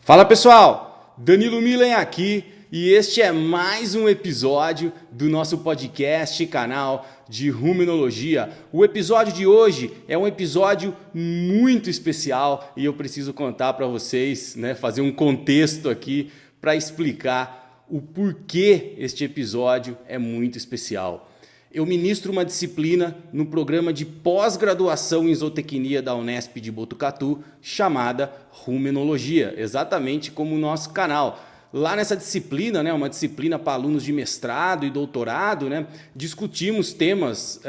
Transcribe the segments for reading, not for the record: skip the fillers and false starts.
Fala pessoal, Danilo Milen aqui e este é mais um episódio do nosso podcast canal de Rumenologia. O episódio de hoje é um episódio muito especial e eu preciso contar para vocês, fazer um contexto aqui para explicar o porquê este episódio é muito especial. Eu ministro uma disciplina no programa de pós-graduação em zootecnia da Unesp de Botucatu, chamada Rumenologia, exatamente como o nosso canal. Lá nessa disciplina, uma disciplina para alunos de mestrado e doutorado, discutimos temas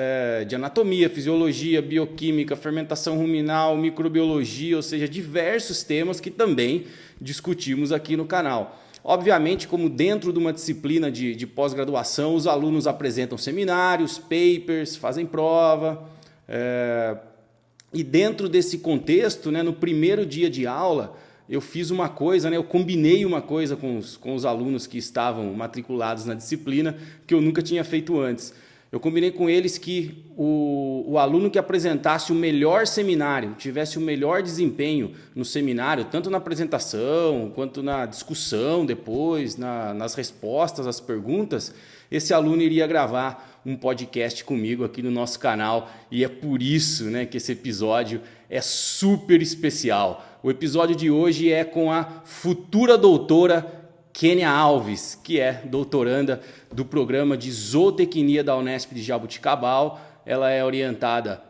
de anatomia, fisiologia, bioquímica, fermentação ruminal, microbiologia, ou seja, diversos temas que também discutimos aqui no canal. Obviamente, como dentro de uma disciplina de pós-graduação, os alunos apresentam seminários, papers, fazem prova. E dentro desse contexto, no primeiro dia de aula, eu fiz uma coisa, eu combinei uma coisa com os alunos que estavam matriculados na disciplina que eu nunca tinha feito antes. Eu combinei com eles que o aluno que apresentasse o melhor seminário, tivesse o melhor desempenho no seminário, tanto na apresentação, quanto na discussão depois, nas respostas às perguntas, esse aluno iria gravar um podcast comigo aqui no nosso canal. E é por isso que esse episódio é super especial. O episódio de hoje é com a futura doutora Kênia Alves, que é doutoranda do programa de zootecnia da Unesp de Jaboticabal. Ela é orientada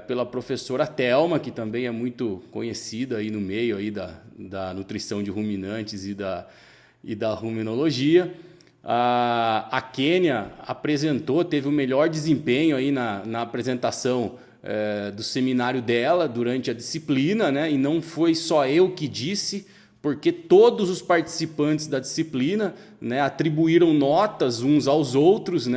pela professora Thelma, que também é muito conhecida aí no meio aí da nutrição de ruminantes e da ruminologia. A Kênia teve o melhor desempenho aí na apresentação do seminário dela durante a disciplina, e não foi só eu que disse, porque todos os participantes da disciplina atribuíram notas uns aos outros,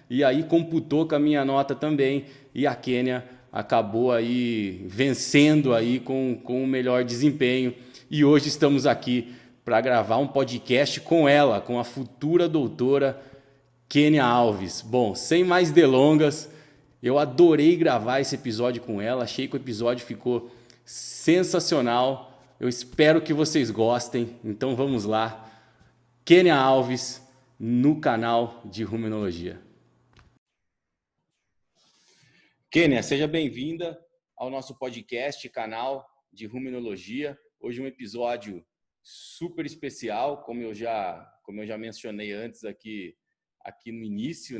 e aí computou com a minha nota também, e a Kênia acabou aí vencendo aí com o melhor desempenho. E hoje estamos aqui para gravar um podcast com ela, com a futura doutora Kênia Alves. Bom, sem mais delongas, eu adorei gravar esse episódio com ela, achei que o episódio ficou sensacional. Eu espero que vocês gostem, então vamos lá. Kênia Alves no canal de Rumenologia. Kênia, seja bem-vinda ao nosso podcast, canal de Rumenologia. Hoje um episódio super especial, como eu já mencionei antes aqui no início,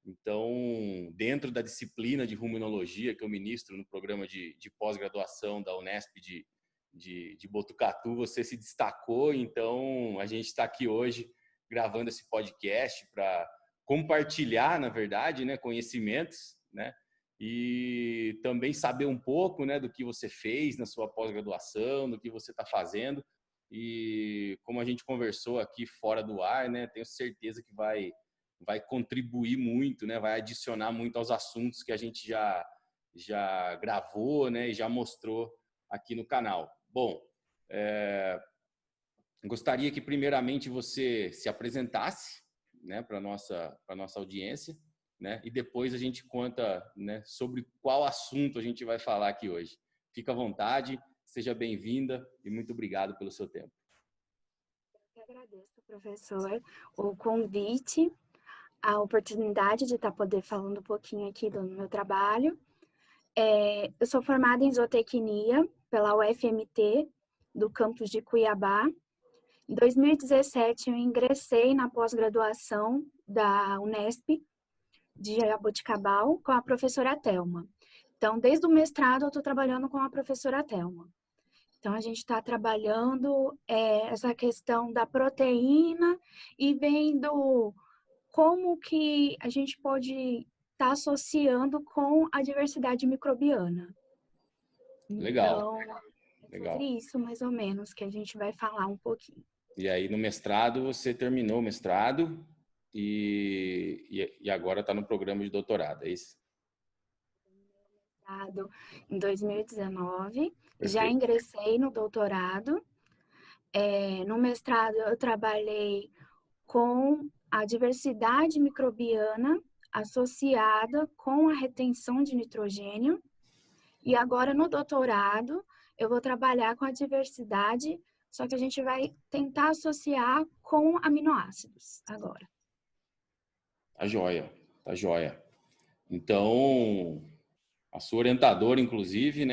Então, dentro da disciplina de Rumenologia que eu ministro no programa de pós-graduação da Unesp de Botucatu, você se destacou, então a gente está aqui hoje gravando esse podcast para compartilhar, na verdade, conhecimentos, e também saber um pouco do que você fez na sua pós-graduação, do que você está fazendo. E como a gente conversou aqui fora do ar, tenho certeza que vai contribuir muito, vai adicionar muito aos assuntos que a gente já gravou, e já mostrou aqui no canal. Bom, gostaria que primeiramente você se apresentasse para a nossa audiência, e depois a gente conta sobre qual assunto a gente vai falar aqui hoje. Fica à vontade, seja bem-vinda e muito obrigado pelo seu tempo. Eu que agradeço, professor, o convite, a oportunidade de poder falando um pouquinho aqui do meu trabalho. Eu sou formada em zootecnia pela UFMT, do campus de Cuiabá. Em 2017, eu ingressei na pós-graduação da Unesp de Jaboticabal com a professora Thelma. Então, desde o mestrado, eu estou trabalhando com a professora Thelma. Então, a gente está trabalhando essa questão da proteína e vendo como que a gente pode estar associando com a diversidade microbiana. Legal. Então, sobre isso, mais ou menos, que a gente vai falar um pouquinho. E aí, no mestrado, você terminou o mestrado e agora está no programa de doutorado, é isso? Em 2019, Perfeito. Já ingressei no doutorado. No mestrado, eu trabalhei com a diversidade microbiana associada com a retenção de nitrogênio. E agora, no doutorado, eu vou trabalhar com a diversidade só que a gente vai tentar associar com aminoácidos agora. Tá joia, tá joia. Então, a sua orientadora, inclusive,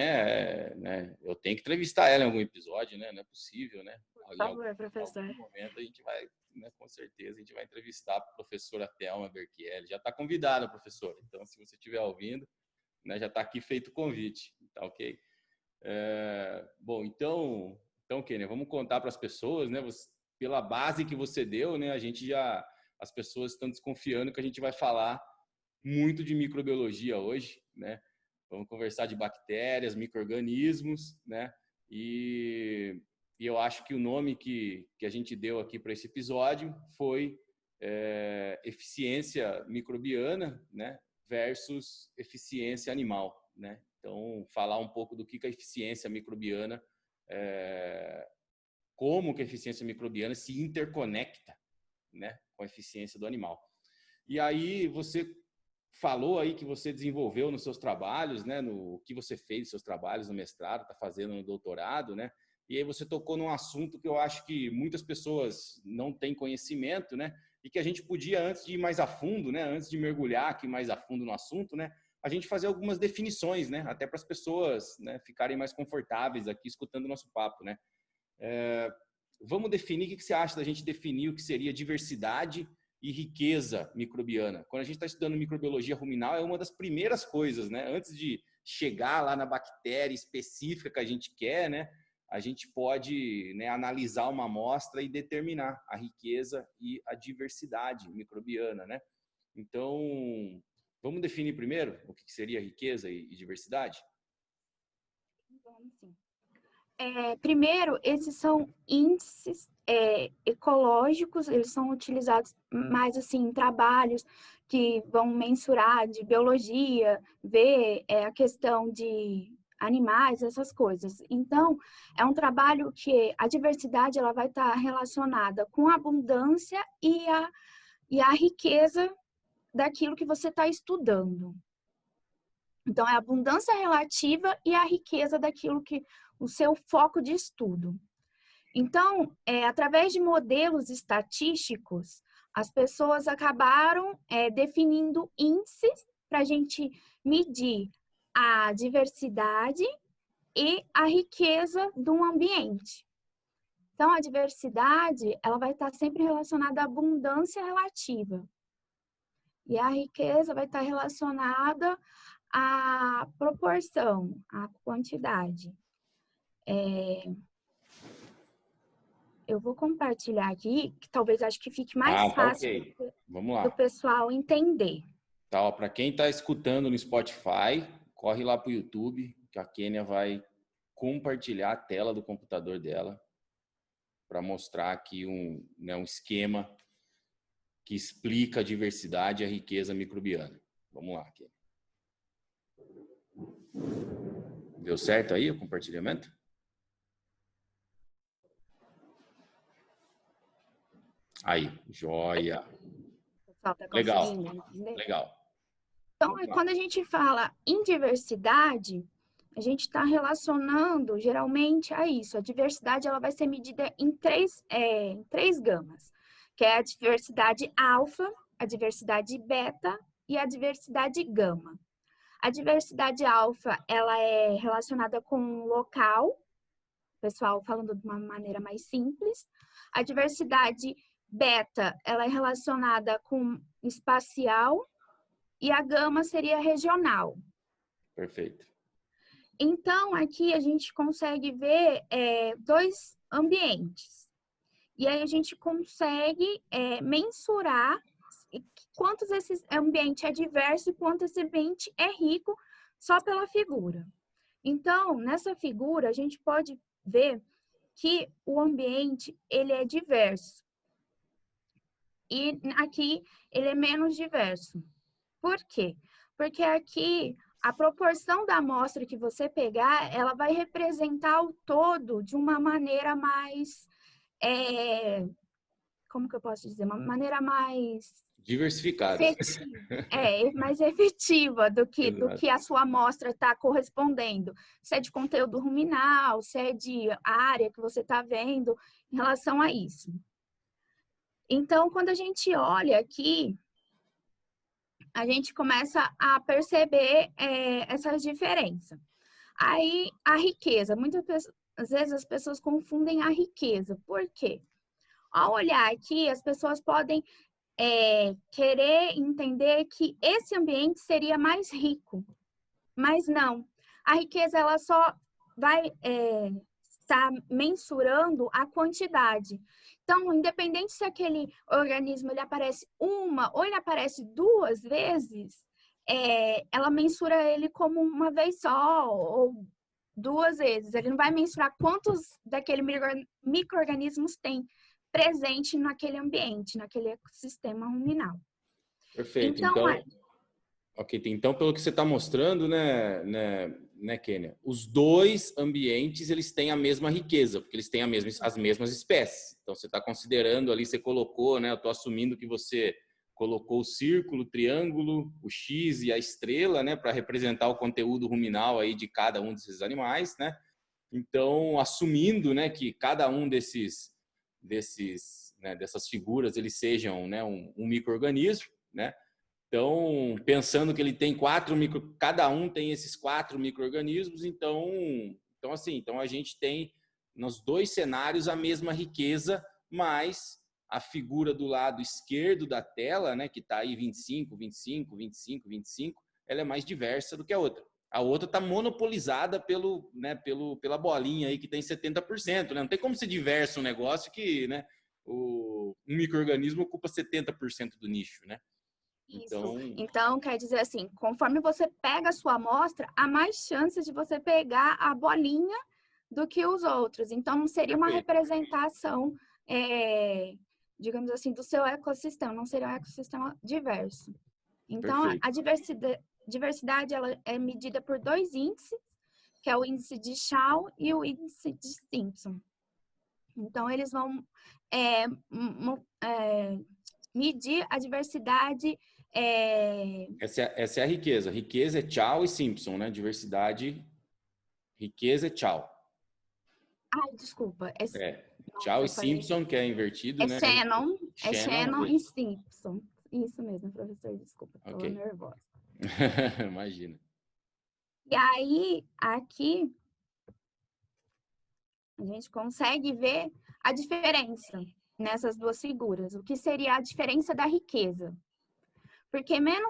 eu tenho que entrevistar ela em algum episódio, né? Não é possível, né? Por favor, professor. Em algum momento a gente vai, né, com certeza, a gente vai entrevistar a professora Thelma Berchielli. Já está convidada, professora. Então, se você estiver ouvindo, né, já está aqui feito o convite, tá ok? Bom, então, Kênia, vamos contar para as pessoas, né? Pela base que você deu, né? As pessoas estão desconfiando que a gente vai falar muito de microbiologia hoje, né? Vamos conversar de bactérias, micro-organismos, né? E eu acho que o nome que a gente deu aqui para esse episódio foi eficiência microbiana, né? Versus eficiência animal, né? Então, falar um pouco do que a eficiência microbiana, como que a eficiência microbiana se interconecta, né, com a eficiência do animal. E aí você falou aí que você desenvolveu nos seus trabalhos, né, no que você fez nos seus trabalhos no mestrado, está fazendo no doutorado, né? E aí você tocou num assunto que eu acho que muitas pessoas não têm conhecimento, né? E que a gente podia, antes de ir mais a fundo, né, antes de mergulhar aqui mais a fundo no assunto, né, a gente fazer algumas definições, né, até para as pessoas, né, ficarem mais confortáveis aqui escutando o nosso papo, né? Vamos definir, o que você acha da gente definir o que seria diversidade e riqueza microbiana? Quando a gente está estudando microbiologia ruminal, é uma das primeiras coisas, né? Antes de chegar lá na bactéria específica que a gente quer, né? A gente pode, né, analisar uma amostra e determinar a riqueza e a diversidade microbiana, né? Então, vamos definir primeiro o que seria riqueza e diversidade? Vamos sim. Primeiro, esses são índices ecológicos, eles são utilizados mais assim em trabalhos que vão mensurar de biologia, ver a questão de animais, essas coisas. Então, é um trabalho que a diversidade ela vai estar relacionada com a abundância e a riqueza daquilo que você está estudando. Então, é a abundância relativa e a riqueza daquilo que o seu foco de estudo. Então, através de modelos estatísticos, as pessoas acabaram definindo índices para a gente medir a diversidade e a riqueza de um ambiente. Então, a diversidade ela vai estar sempre relacionada à abundância relativa. E a riqueza vai estar relacionada à proporção, à quantidade. Eu vou compartilhar aqui, que talvez acho que fique mais Tá fácil ok. Vamos do lá. pessoal entender. Tá, para quem está escutando no Spotify, corre lá para o YouTube, que a Kênia vai compartilhar a tela do computador dela para mostrar aqui um esquema que explica a diversidade e a riqueza microbiana. Vamos lá, Kênia. Deu certo aí o compartilhamento? Aí, joia. O pessoal está Legal, conseguindo entender? legal. Então, Vamos lá. quando a gente fala em diversidade, a gente está relacionando geralmente a isso. A diversidade ela vai ser medida em três gamas, que é a diversidade alfa, a diversidade beta e a diversidade gama. A diversidade alfa ela é relacionada com o local, pessoal falando de uma maneira mais simples. A diversidade beta ela é relacionada com espacial e a gama seria regional. Perfeito. Então, aqui a gente consegue ver dois ambientes. E aí a gente consegue mensurar quantos esse ambiente é diverso e quanto esse ambiente é rico só pela figura. Então, nessa figura, a gente pode ver que o ambiente ele é diverso. E aqui ele é menos diverso. Por quê? Porque aqui a proporção da amostra que você pegar, ela vai representar o todo de uma maneira mais, como que eu posso dizer? Uma maneira mais Diversificadas. efetiva, mais efetiva do Exato. que a sua amostra está correspondendo. Se é de conteúdo ruminal, se é de área que você está vendo em relação a isso. Então, quando a gente olha aqui, a gente começa a perceber essas diferenças. Aí, a riqueza. Às vezes as pessoas confundem a riqueza. Por quê? Ao olhar aqui, as pessoas podem querer entender que esse ambiente seria mais rico, mas não. A riqueza ela só vai estar mensurando a quantidade. Então, independente se aquele organismo ele aparece uma ou ele aparece duas vezes, ela mensura ele como uma vez só ou duas vezes. Ele não vai mensurar quantos daquele micro-organismos tem presente naquele ambiente, naquele ecossistema ruminal. Perfeito. Então, Então, ok. Então, pelo que você está mostrando, né, Kênia, os dois ambientes eles têm a mesma riqueza, porque eles têm as mesmas espécies. Então, você está considerando ali, você colocou, né? Eu estou assumindo que você colocou o círculo, o triângulo, o X e a estrela, né, para representar o conteúdo ruminal aí de cada um desses animais, né? Então, assumindo, né, que cada um dessas figuras eles sejam, né, um micro-organismo, né? Então, pensando que ele tem cada um tem esses 4 micro-organismos, então a gente tem nos dois cenários a mesma riqueza, mas a figura do lado esquerdo da tela, né, que está aí 25, 25, 25, 25, ela é mais diversa do que a outra. A outra está monopolizada pela bolinha aí que tem 70%, né? Não tem como ser diverso um negócio que, né, um micro-organismo ocupa 70% do nicho, né? isso. Então, Então, quer dizer assim, conforme você pega a sua amostra, há mais chances de você pegar a bolinha do que os outros. Então, não seria uma perfeito, representação, digamos assim, do seu ecossistema, não seria um ecossistema diverso. Então, perfeito. a diversidade ela é medida por dois índices, que é o índice de Shaw e o índice de Simpson. Então, eles vão medir a diversidade. Essa é a riqueza. Riqueza é Chow e Simpson, né? Diversidade, riqueza é Chow. Ai, desculpa. É, Chow Nossa, e eu falei. Simpson, que é invertido, É né? Shannon, é Shannon, Shannon e Simpson. Isso mesmo, professor, desculpa, ok. tô nervosa. Imagina. E aí, aqui, a gente consegue ver a diferença nessas duas figuras. O que seria a diferença da riqueza? Porque mesmo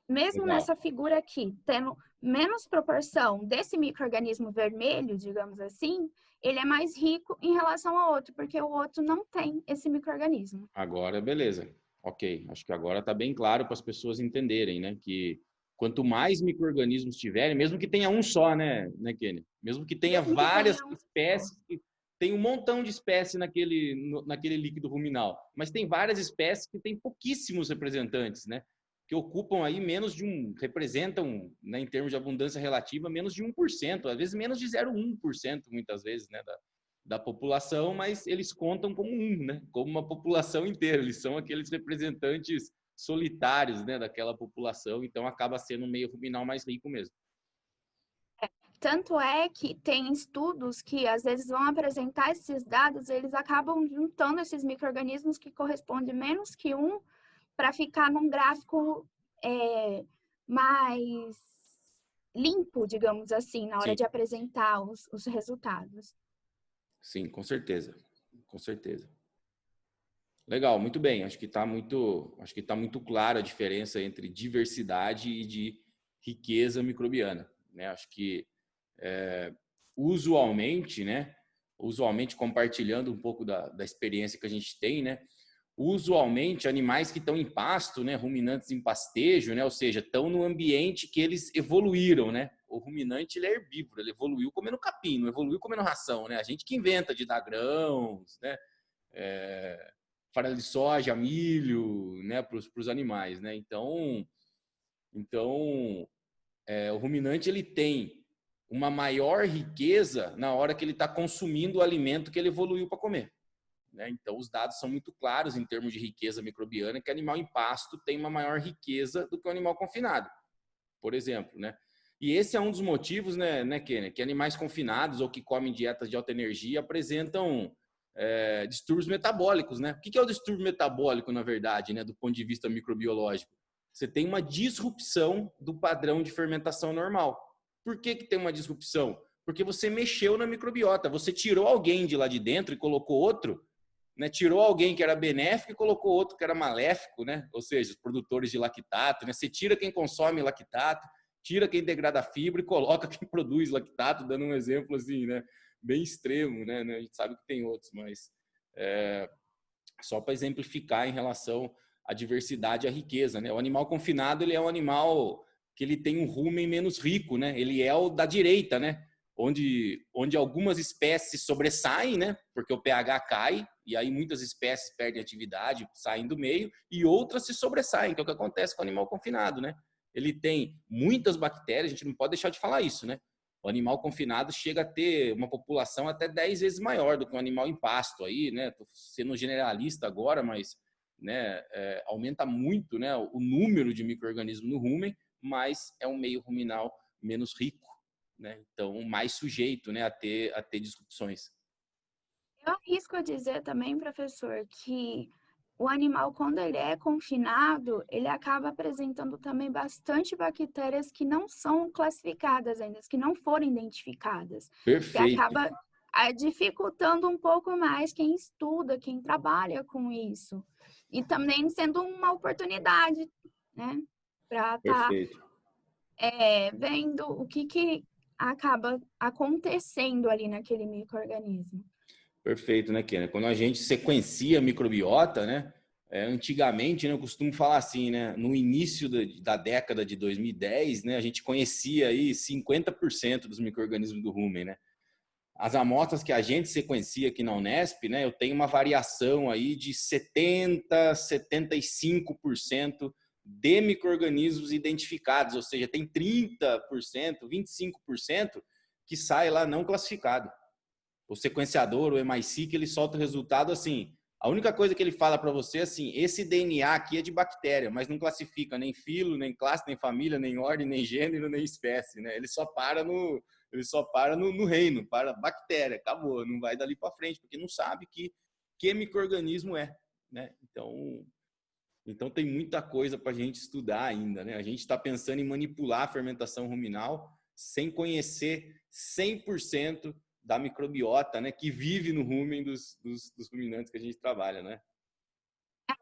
Legal. nessa figura aqui, tendo menos proporção desse micro-organismo vermelho, digamos assim, ele é mais rico em relação ao outro, porque o outro não tem esse micro-organismo. Agora, beleza. Ok. Acho que agora está bem claro para as pessoas entenderem, né? Que quanto mais micro-organismos tiverem, mesmo que tenha um só, né, Kenny? Mesmo que tenha Mesmo que várias tenha um só. espécies, tem um montão de espécies naquele líquido ruminal, mas tem várias espécies que têm pouquíssimos representantes, né? Que ocupam aí representam, né, em termos de abundância relativa, menos de 1%, às vezes menos de 0,1%, muitas vezes, né, da população, mas eles contam como né? Como uma população inteira. Eles são aqueles representantes solitários, né, daquela população, então acaba sendo um meio ruminal mais rico mesmo. Tanto é que tem estudos que às vezes vão apresentar esses dados, eles acabam juntando esses micro-organismos que correspondem menos que um para ficar num gráfico mais limpo, digamos assim, na hora Sim, de apresentar os resultados. sim, com certeza. Com certeza. Legal, muito bem. Acho que tá muito clara a diferença entre diversidade e de riqueza microbiana, né? Acho que usualmente, né? Usualmente compartilhando um pouco da experiência que a gente tem, né? Usualmente animais que estão em pasto, né, ruminantes em pastejo, né, ou seja, estão no ambiente que eles evoluíram, né? O ruminante ele é herbívoro, ele evoluiu comendo capim, não evoluiu comendo ração, né? A gente que inventa de dar grãos, né, farelo de soja, milho, né, para os animais, né? Então, o ruminante ele tem uma maior riqueza na hora que ele está consumindo o alimento que ele evoluiu para comer. né? Então, os dados são muito claros em termos de riqueza microbiana, que animal em pasto tem uma maior riqueza do que o animal confinado, por exemplo, né? E esse é um dos motivos, né, Kenner, que animais confinados ou que comem dietas de alta energia apresentam distúrbios metabólicos, né? O que é o distúrbio metabólico, na verdade, né, do ponto de vista microbiológico? Você tem uma disrupção do padrão de fermentação normal. Por que tem uma disrupção? Porque você mexeu na microbiota, você tirou alguém de lá de dentro e colocou outro, né? Tirou alguém que era benéfico e colocou outro que era maléfico, né? Ou seja, os produtores de lactato, né? Você tira quem consome lactato, tira quem degrada fibra e coloca quem produz lactato, dando um exemplo assim, né? Bem extremo, né? A gente sabe que tem outros, mas só para exemplificar em relação à diversidade e à riqueza, né? O animal confinado, ele é um animal que ele tem um rumen menos rico, né? Ele é o da direita, né? Onde algumas espécies sobressaem, né? Porque o pH cai e aí muitas espécies perdem atividade, saem do meio, e outras se sobressaem, que é o que acontece com o animal confinado, né? Ele tem muitas bactérias, a gente não pode deixar de falar isso, né? O animal confinado chega a ter uma população até 10 vezes maior do que um animal em pasto aí, né? Tô sendo generalista agora, mas né, aumenta muito, né, o número de micro-organismos no rumen, mas é um meio ruminal menos rico, né? Então mais sujeito, né, a ter disrupções. Eu arrisco a dizer também, professor, que o animal, quando ele é confinado, ele acaba apresentando também bastante bactérias que não são classificadas ainda, que não foram identificadas, que Perfeito, acaba dificultando um pouco mais quem estuda, quem trabalha com isso. E também sendo uma oportunidade, né, para estar perfeito. vendo o que acaba acontecendo ali naquele micro-organismo. Perfeito, né, Kenia? Quando a gente sequencia a microbiota, né? Antigamente, né, eu costumo falar assim, né? No início da década de 2010, né? A gente conhecia aí 50% dos micro-organismos do rumen, né? As amostras que a gente sequencia aqui na Unesp, né? Eu tenho uma variação aí de 70, 75% de micro-organismos identificados, ou seja, tem 30%, 25% que sai lá não classificado. O sequenciador, o MI-seq, ele solta o resultado assim. A única coisa que ele fala para você é assim, esse DNA aqui é de bactéria, mas não classifica nem filo, nem classe, nem família, nem ordem, nem gênero, nem espécie, né? Ele só para no reino, para bactéria, acabou, não vai dali para frente, porque não sabe que micro-organismo é, né? Então tem muita coisa para a gente estudar ainda, né? A gente está pensando em manipular a fermentação ruminal sem conhecer 100% da microbiota, né, que vive no rumen dos ruminantes que a gente trabalha, né?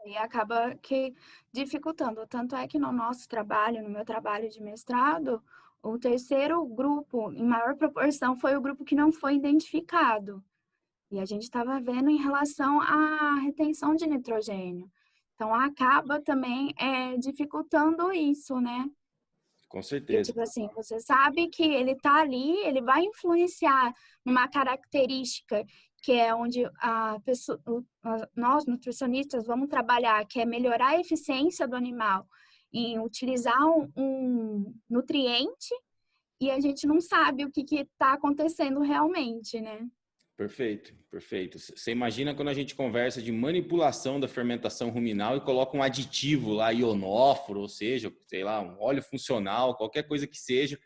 E acaba que dificultando. Tanto é que no nosso trabalho, no meu trabalho de mestrado, o terceiro grupo, em maior proporção, foi o grupo que não foi identificado. E a gente estava vendo em relação à retenção de nitrogênio. Então, acaba também dificultando isso, né? Com Porque, certeza. tipo assim, você sabe que ele está ali, ele vai influenciar numa característica que é onde nós, nutricionistas, vamos trabalhar, que é melhorar a eficiência do animal em utilizar um nutriente e a gente não sabe o que está acontecendo realmente, né? Perfeito, perfeito. Você imagina quando a gente conversa de manipulação da fermentação ruminal e coloca um aditivo lá, ionóforo, ou seja, sei lá, um óleo funcional, qualquer coisa que seja,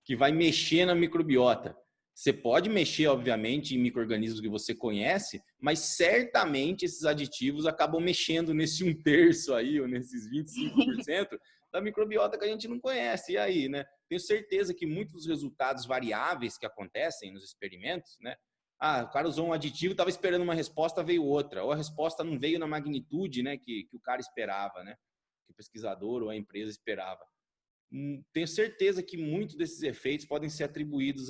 que vai mexer na microbiota. Você pode mexer, obviamente, em micro-organismos que você conhece, mas certamente esses aditivos acabam mexendo nesse 1/3 aí, ou nesses 25% da microbiota que a gente não conhece. E aí, né? Tenho certeza que muitos dos resultados variáveis que acontecem nos experimentos, né? O cara usou um aditivo, estava esperando uma resposta, veio outra. Ou a resposta não veio na magnitude, né, que o cara esperava, né? Que o pesquisador ou a empresa esperava. Tenho certeza que muitos desses efeitos podem ser atribuídos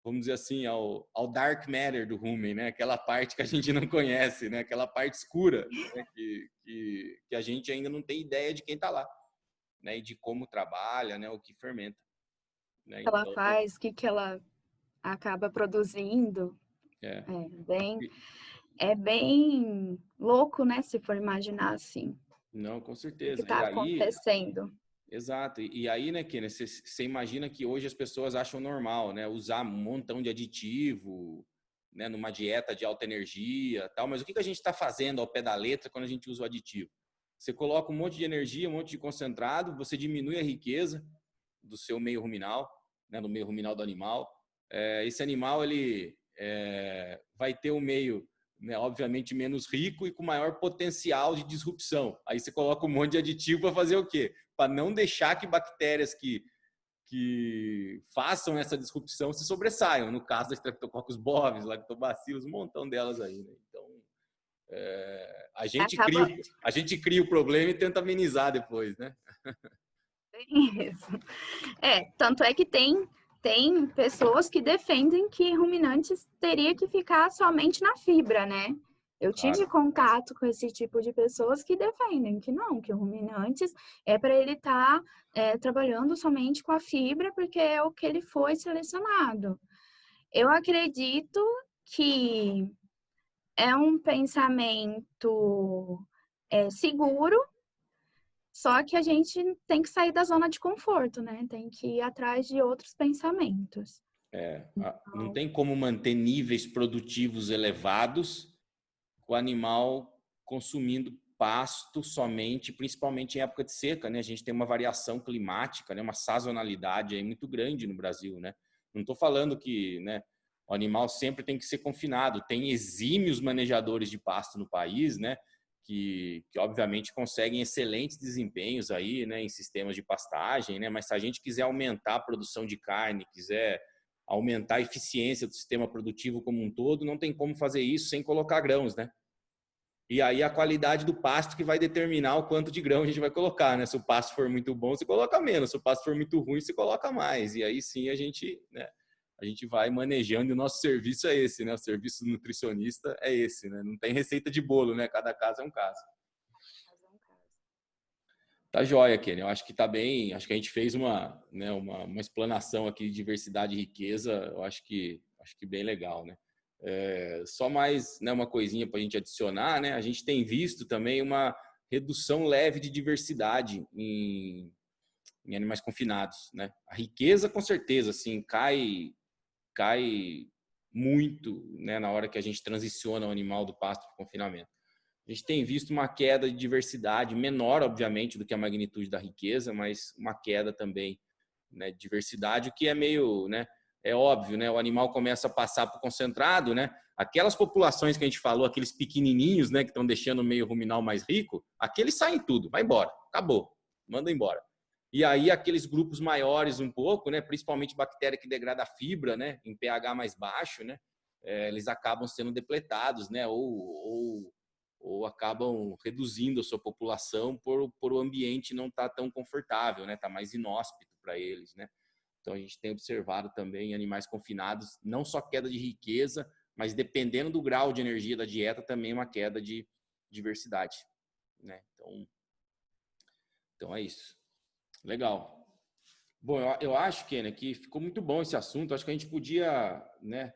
vamos dizer assim, ao dark matter do rumen, né? Aquela parte que a gente não conhece, né? Aquela parte escura, né? que a gente ainda não tem ideia de quem está lá, né? E de como trabalha, né? O que fermenta, né? Ela Então, faz, o que ela acaba produzindo. é, É bem louco, né? Se for imaginar assim, não, com o que certeza. está E aí, acontecendo. exato. E aí, né, Kenia, você imagina que hoje as pessoas acham normal, né? Usar um montão de aditivo, né, numa dieta de alta energia, tal, mas o que a gente está fazendo ao pé da letra quando a gente usa o aditivo? Você coloca um monte de energia, um monte de concentrado, você diminui a riqueza do seu meio ruminal, né, do meio ruminal do animal. Esse animal ele vai ter um meio, né, obviamente menos rico e com maior potencial de disrupção. Aí você coloca um monte de aditivo para fazer o quê? Para não deixar que bactérias que façam essa disrupção se sobressaiam. No caso das Streptococcus bovis, Lactobacillus, um montão delas aí, né? Então, a Acaba gente cria o problema e tenta amenizar depois, né? isso. Tanto é que tem pessoas que defendem que ruminantes teria que ficar somente na fibra, né? Eu tive Claro. contato com esse tipo de pessoas que defendem que não, que o ruminantes é para ele estar trabalhando somente com a fibra, porque é o que ele foi selecionado. Eu acredito que é um pensamento seguro, só que a gente tem que sair da zona de conforto, né? Tem que ir atrás de outros pensamentos. Não tem como manter níveis produtivos elevados com o animal consumindo pasto somente, principalmente em época de seca, né? A gente tem uma variação climática, né? Uma sazonalidade aí muito grande no Brasil, né? Não estou falando que, né, o animal sempre tem que ser confinado. Tem exímios manejadores de pasto no país, né? Que obviamente conseguem excelentes desempenhos aí, né, em sistemas de pastagem, né? Mas se a gente quiser aumentar a produção de carne, quiser aumentar a eficiência do sistema produtivo como um todo, não tem como fazer isso sem colocar grãos, né? E aí a qualidade do pasto que vai determinar o quanto de grão a gente vai colocar, né? Se o pasto for muito bom, você coloca menos. Se o pasto for muito ruim, você coloca mais. E aí sim a gente, né, a gente vai manejando, e o nosso serviço é esse, né? O serviço do nutricionista é esse, né? Não tem receita de bolo, né? Cada caso é um caso. Tá joia, Kenny. Eu acho que tá bem. Acho que a gente fez né, uma explanação aqui de diversidade e riqueza. Eu acho que bem legal, né? Só mais, né, uma coisinha para a gente adicionar, né? A gente tem visto também uma redução leve de diversidade em animais confinados, né? A riqueza, com certeza, assim, cai muito, né, na hora que a gente transiciona o animal do pasto para o confinamento. A gente tem visto uma queda de diversidade, menor, obviamente, do que a magnitude da riqueza, mas uma queda também, né, de diversidade, o que é meio, né, é óbvio, né? O animal começa a passar para o concentrado, né? Aquelas populações que a gente falou, aqueles pequenininhos, né, que estão deixando o meio ruminal mais rico, aqueles saem tudo, vai embora, acabou, manda embora. E aí aqueles grupos maiores um pouco, né, principalmente bactéria que degrada a fibra, né, em pH mais baixo, né, eles acabam sendo depletados, né, ou acabam reduzindo a sua população por o ambiente não estar tão confortável, né, tá mais inóspito para eles, né. Então a gente tem observado também em animais confinados não só queda de riqueza, mas dependendo do grau de energia da dieta também uma queda de diversidade, né. Então é isso. Legal. Bom, eu acho, Kenny, que ficou muito bom esse assunto. Acho que a gente podia, né,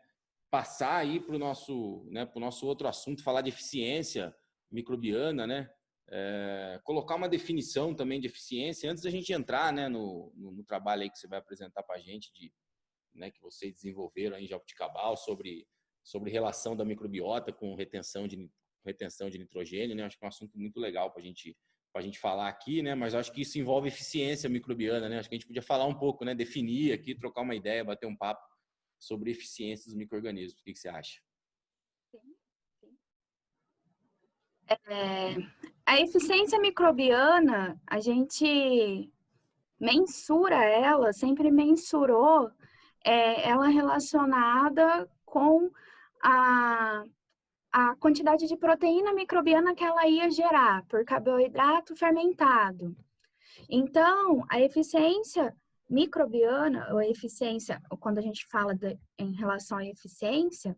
passar aí para o nosso outro assunto, falar de eficiência microbiana, né? Colocar uma definição também de eficiência antes da gente entrar, né, no trabalho aí que você vai apresentar para a gente, né, que vocês desenvolveram aí em Jabuticabal sobre relação da microbiota com retenção de nitrogênio, né? Acho que é um assunto muito legal para a gente falar aqui, né? Mas acho que isso envolve eficiência microbiana, né? Acho que a gente podia falar um pouco, né? Definir aqui, trocar uma ideia, bater um papo sobre eficiência dos micro-organismos. O que você acha? Sim, sim. A eficiência microbiana, a gente mensura ela, sempre mensurou ela relacionada com a, a quantidade de proteína microbiana que ela ia gerar por carboidrato fermentado. Então, a eficiência microbiana, ou a eficiência, quando a gente fala em relação à eficiência,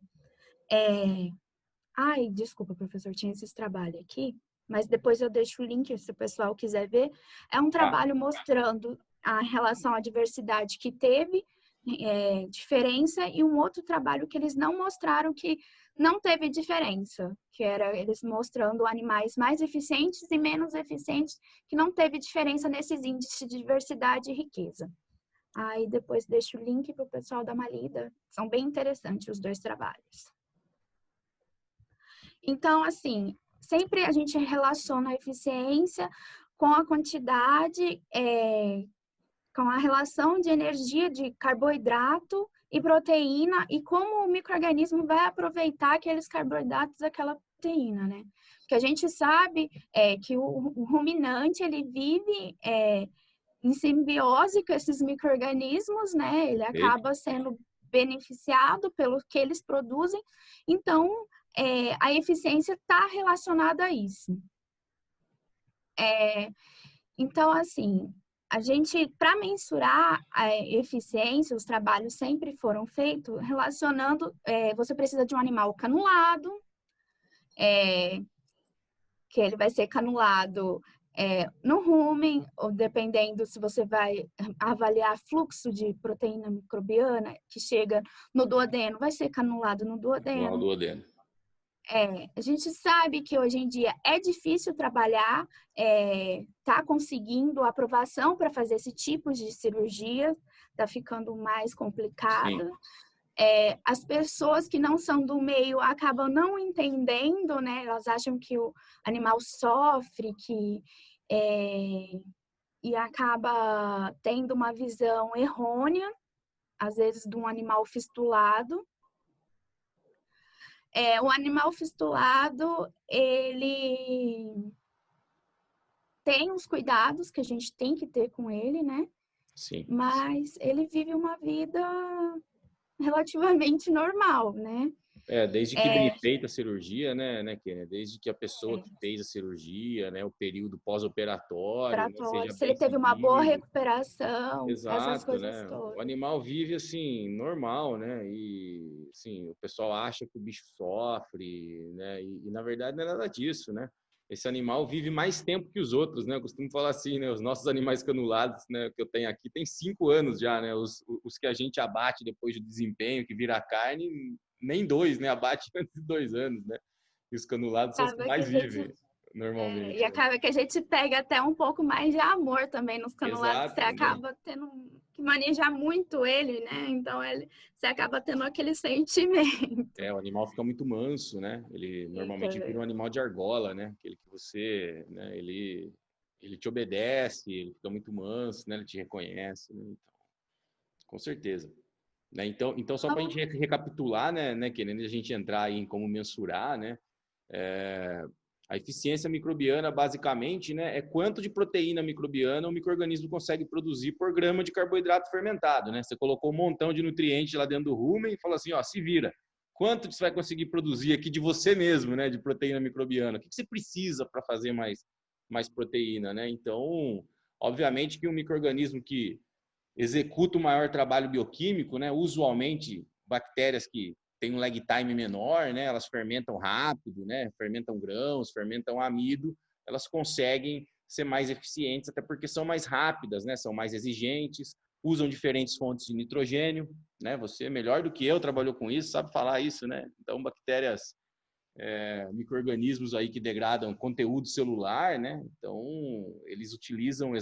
Ai, desculpa, professor, tinha esse trabalho aqui, mas depois eu deixo o link se o pessoal quiser ver. É um Tá. trabalho mostrando a relação à diversidade que teve diferença e um outro trabalho que eles não mostraram que não teve diferença, que era eles mostrando animais mais eficientes e menos eficientes, que não teve diferença nesses índices de diversidade e riqueza. Aí depois deixo o link para o pessoal dar uma lida. São bem interessantes os dois trabalhos. Então, assim, sempre a gente relaciona a eficiência com a quantidade, com a relação de energia de carboidrato e proteína e como o micro-organismo vai aproveitar aqueles carboidratos daquela proteína, né? Porque a gente sabe que o ruminante, ele vive em simbiose com esses micro-organismos, né? Ele Perfeito. acaba sendo beneficiado pelo que eles produzem. Então, a eficiência está relacionada a isso. Então, assim, a gente, para mensurar a eficiência, os trabalhos sempre foram feitos relacionando, você precisa de um animal canulado, que ele vai ser canulado no rumen, ou dependendo se você vai avaliar fluxo de proteína microbiana, que chega no duodeno, vai ser canulado no Lá duodeno. do Odeno. A gente sabe que hoje em dia é difícil trabalhar, tá conseguindo aprovação para fazer esse tipo de cirurgia, tá ficando mais Sim. complicado. As pessoas que não são do meio acabam não entendendo, né? Elas acham que o animal sofre, e acaba tendo uma visão errônea, às vezes, de um animal fistulado. O animal fistulado, ele tem os cuidados que a gente tem que ter com ele, né? Sim. Mas ele vive uma vida relativamente normal, né? Desde que bem feita a cirurgia, né, Kênia? Desde que a pessoa que fez a cirurgia, né, o período pós-operatório, né, seja Se bem ele teve uma boa seguido. recuperação, essas Exato, coisas né? O todas. animal vive assim, normal, né? E assim, o pessoal acha que o bicho sofre, né? E na verdade não é nada disso, né? Esse animal vive mais tempo que os outros, né? Eu costumo falar assim, né? Os nossos animais canulados, né, que eu tenho aqui, tem 5 anos já, né? Os que a gente abate depois do desempenho, que vira carne, nem 2, né? Abate antes de 2 anos, né? E os canulados são os que Acaba que mais a gente vivem, normalmente, E né? acaba que a gente pega até um pouco mais de amor também nos canulados, que você Exato, né? acaba tendo que manejar muito ele, né? Então você acaba tendo aquele sentimento. O animal fica muito manso, né? Ele Fica, normalmente vira um animal de argola, né? Aquele que você, né? Ele te obedece, ele fica muito manso, né? Ele te reconhece, né? Então, com certeza. Né? Então só para a gente recapitular, né, querendo a gente entrar aí em como mensurar, né? A eficiência microbiana, basicamente, né, é quanto de proteína microbiana o micro-organismo consegue produzir por grama de carboidrato fermentado, né? Você colocou um montão de nutrientes lá dentro do rumen e falou assim, ó, se vira. Quanto você vai conseguir produzir aqui de você mesmo, né, de proteína microbiana? O que você precisa para fazer mais proteína, né? Então, obviamente que um micro-organismo que executa o maior trabalho bioquímico, né, usualmente bactérias que têm um lag time menor, né, elas fermentam rápido, né, fermentam grãos, fermentam amido, elas conseguem ser mais eficientes, até porque são mais rápidas, né, são mais exigentes, usam diferentes fontes de nitrogênio, né, você melhor do que eu trabalhou com isso, sabe falar isso, né, então bactérias micro-organismos aí que degradam conteúdo celular, né? Então, eles utilizam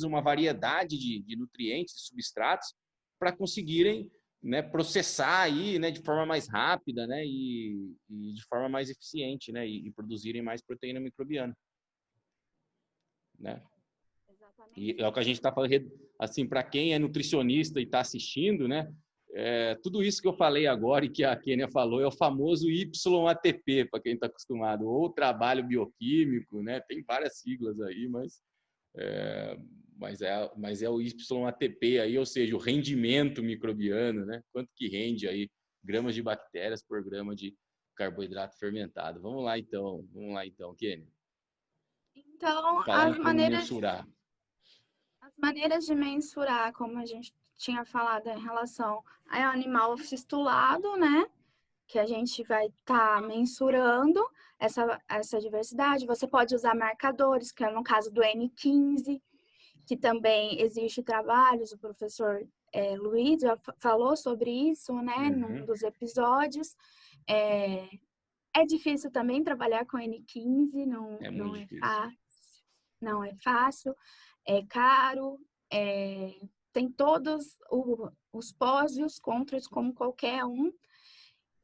uma variedade de nutrientes e substratos para conseguirem, né, processar aí, né, de forma mais rápida, né, e de forma mais eficiente, né, e produzirem mais proteína microbiana, né? E exatamente é o que a gente está isso. falando, assim, para quem é nutricionista e está assistindo, né? Tudo isso que eu falei agora e que a Kênia falou é o famoso YATP, para quem está acostumado, ou trabalho bioquímico, né? Tem várias siglas aí, é, mas é o YATP aí, ou seja, o rendimento microbiano, né? Quanto que rende aí gramas de bactérias por grama de carboidrato fermentado. Vamos lá então, Kênia. Então, Falar em como mensurar. as maneiras de mensurar, como a gente tinha falado em relação ao animal fistulado, né? Que a gente vai estar mensurando essa diversidade. Você pode usar marcadores, que é no caso do N15, que também existe trabalhos, o professor Luiz já falou sobre isso, né, num Uhum. dos episódios. É difícil também trabalhar com N15, É não muito é difícil. fácil, não é fácil, é caro, tem todos os pós e os contras, como qualquer um.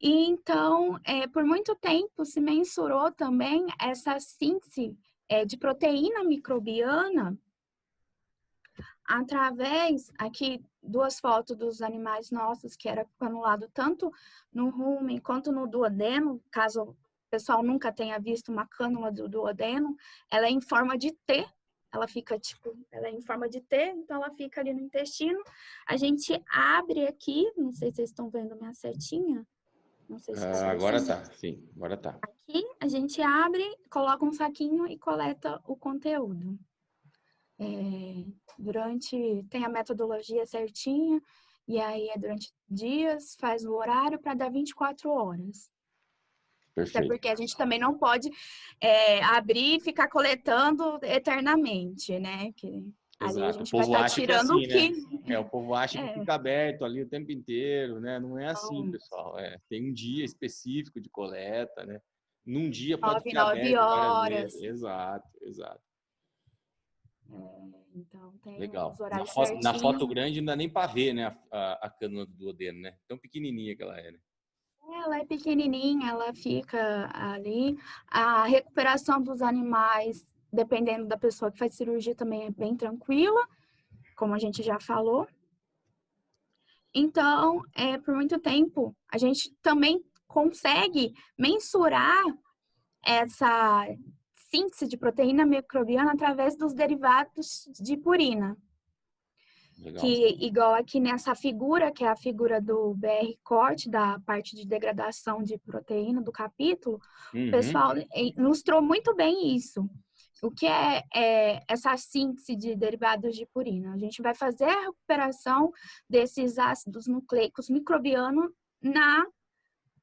E então, por muito tempo se mensurou também essa síntese de proteína microbiana através, aqui, duas fotos dos animais nossos, que era granulado tanto no rumen quanto no duodeno, caso o pessoal nunca tenha visto uma cânula do duodeno, ela é em forma de T, ela fica tipo, ela é em forma de T, então ela fica ali no intestino. A gente abre aqui, não sei se vocês estão vendo minha setinha, não sei se está Agora aparecendo. tá, sim, agora tá. Aqui a gente abre, coloca um saquinho e coleta o conteúdo. Tem a metodologia certinha, e aí durante dias, faz o horário para dar 24 horas. Até Perfeito. porque a gente também não pode abrir e ficar coletando eternamente, né? Que ali a Exato. O gente vai povo estar acha que é tirando o assim, né? que. O povo acha que É, fica aberto ali o tempo inteiro, né? Não é assim, então, pessoal. Tem um dia específico de coleta, né? Num dia pode 9, ficar 9 aberto várias vezes. horas. Exato, exato. Então tem os Legal. horários Na foto certinhos. grande não dá nem para ver, né? A cânula do duodeno, né? Tão pequenininha que ela é, né? Ela é pequenininha, ela fica ali. A recuperação dos animais, dependendo da pessoa que faz cirurgia, também é bem tranquila, como a gente já falou. Então, por muito tempo, a gente também consegue mensurar essa síntese de proteína microbiana através dos derivados de purina. Legal. Que, igual aqui nessa figura, que é a figura do BR corte, da parte de degradação de proteína do capítulo, o Uhum. pessoal ilustrou muito bem isso. O que é essa síntese de derivados de purina? A gente vai fazer a recuperação desses ácidos nucleicos microbianos na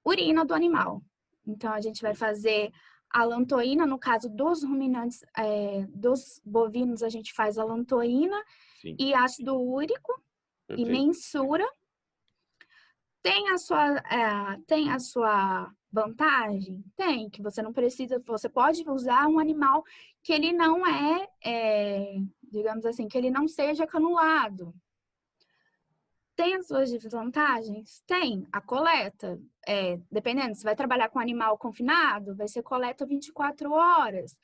urina do animal. Então, a gente vai fazer a lantoína, no caso dos ruminantes, dos bovinos, a gente faz a lantoína Sim, e ácido úrico e perfeito. mensura. Tem a sua vantagem? Tem, que você não precisa, você pode usar um animal que ele não digamos assim, que ele não seja canulado. Tem as suas desvantagens? Tem. A coleta, dependendo, se vai trabalhar com animal confinado, vai ser coleta 24 horas.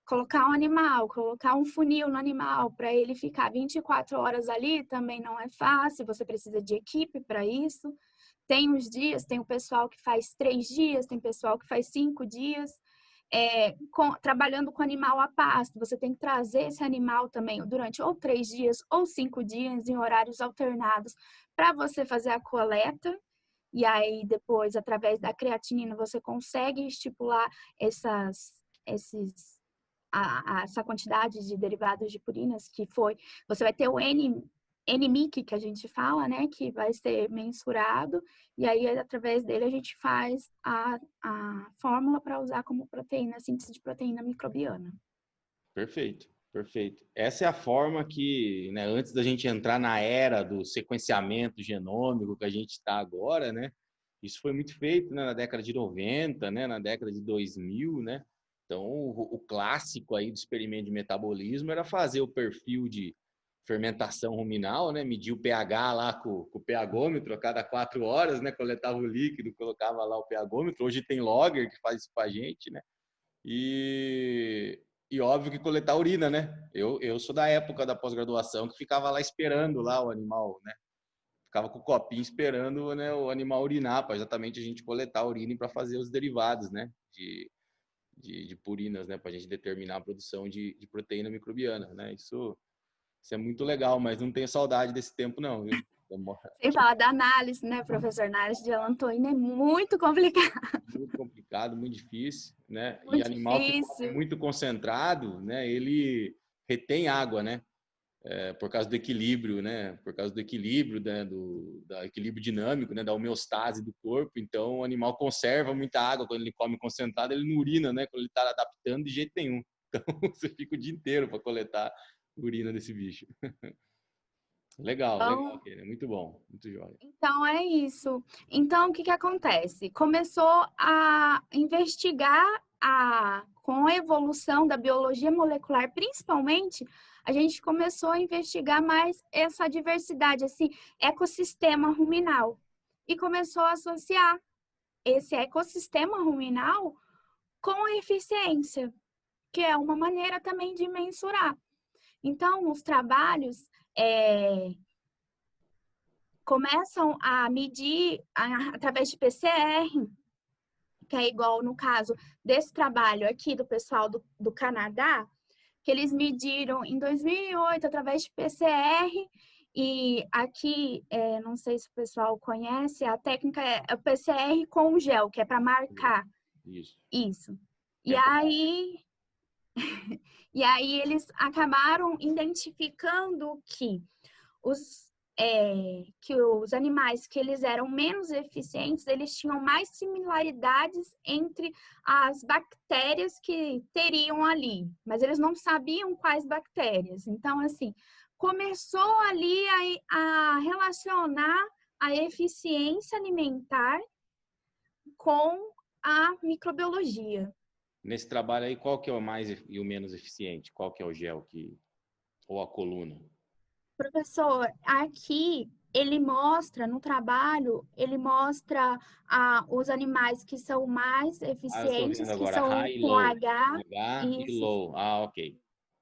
Colocar um animal, colocar um funil no animal para ele ficar 24 horas ali também não é fácil, você precisa de equipe para isso. Tem os dias, tem o pessoal que faz 3 dias, tem pessoal que faz 5 dias. Trabalhando com animal a pasto, você tem que trazer esse animal também durante ou 3 dias ou 5 dias em horários alternados para você fazer a coleta. E aí depois, através da creatinina, você consegue estipular essa quantidade de derivados de purinas você vai ter o NMIC que a gente fala, né, que vai ser mensurado, e aí através dele a gente faz a fórmula para usar como proteína, síntese de proteína microbiana. Perfeito, perfeito. Essa é a forma que, né, antes da gente entrar na era do sequenciamento genômico que a gente está agora, né? Isso foi muito feito, né, na década de 90, né, na década de 2000, né? Então, o clássico aí do experimento de metabolismo era fazer o perfil de fermentação ruminal, né? Medir o pH lá com o pHômetro a cada 4 horas, né? Coletava o líquido, colocava lá o pHômetro. Hoje tem logger que faz isso para a gente, né? E óbvio que coletar urina, né? Eu sou da época da pós-graduação que ficava lá esperando lá o animal, né? Ficava com o copinho esperando, né, o animal urinar para exatamente a gente coletar a urina para fazer os derivados, né? De purinas, né? Para a gente determinar a produção de proteína microbiana, né? Isso é muito legal, mas não tenho saudade desse tempo, não, viu? Sem falar da análise, né, professor? Análise de alantoína é muito complicado, Muito complicado, muito difícil, né? E muito animal que come difícil. muito concentrado, né? Ele retém água, né? Por causa do equilíbrio, né? Por causa do equilíbrio, né? Da equilíbrio dinâmico, né? Da homeostase do corpo. Então, o animal conserva muita água quando ele come concentrado, ele não urina, né? Quando ele está adaptando de jeito nenhum. Então, você fica o dia inteiro para coletar urina desse bicho. Legal, legal, Então, Kênia. Muito bom, muito jóia. Então, é isso. Então, o que acontece? Começou a investigar com a evolução da biologia molecular, principalmente, a gente começou a investigar mais essa diversidade, esse ecossistema ruminal. e começou a associar esse ecossistema ruminal com a eficiência, que é uma maneira também de mensurar. Então, os trabalhos começam a medir através de PCR, que é igual no caso desse trabalho aqui do pessoal do Canadá, que eles mediram em 2008 através de PCR, e aqui, não sei se o pessoal conhece, a técnica é o PCR com gel, que é para marcar. Isso. E aí eles acabaram identificando que os animais que eles eram menos eficientes, eles tinham mais similaridades entre as bactérias que teriam ali, mas eles não sabiam quais bactérias. Então, assim, começou ali a relacionar a eficiência alimentar com a microbiologia. Nesse trabalho aí, qual que é o mais e o menos eficiente? Qual que é o gel ou a coluna? Professor, aqui ele mostra, no trabalho, ele mostra os animais que são mais Eu estou vendo eficientes, que agora são high e com low. H, H e isso, low. Ok.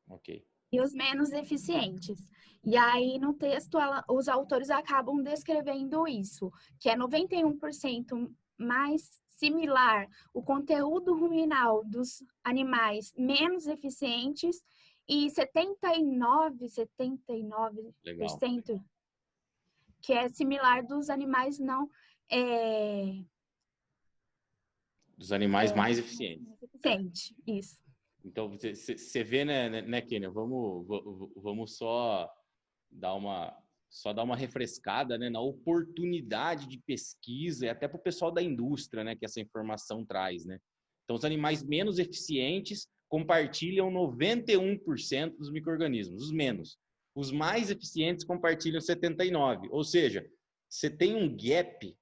Ok. e os menos eficientes. E aí, no texto, os autores acabam descrevendo isso, que é 91% mais similar o conteúdo ruminal dos animais menos eficientes e 79% Legal. que é similar dos animais não Dos animais mais eficientes. eficientes. Isso. Então, você vê, né, Kênia? Vamos só dar uma refrescada, né, na oportunidade de pesquisa e até para o pessoal da indústria, né, que essa informação traz, né? Então, os animais menos eficientes compartilham 91% dos micro-organismos, os menos. Os mais eficientes compartilham 79%, ou seja, você tem um gap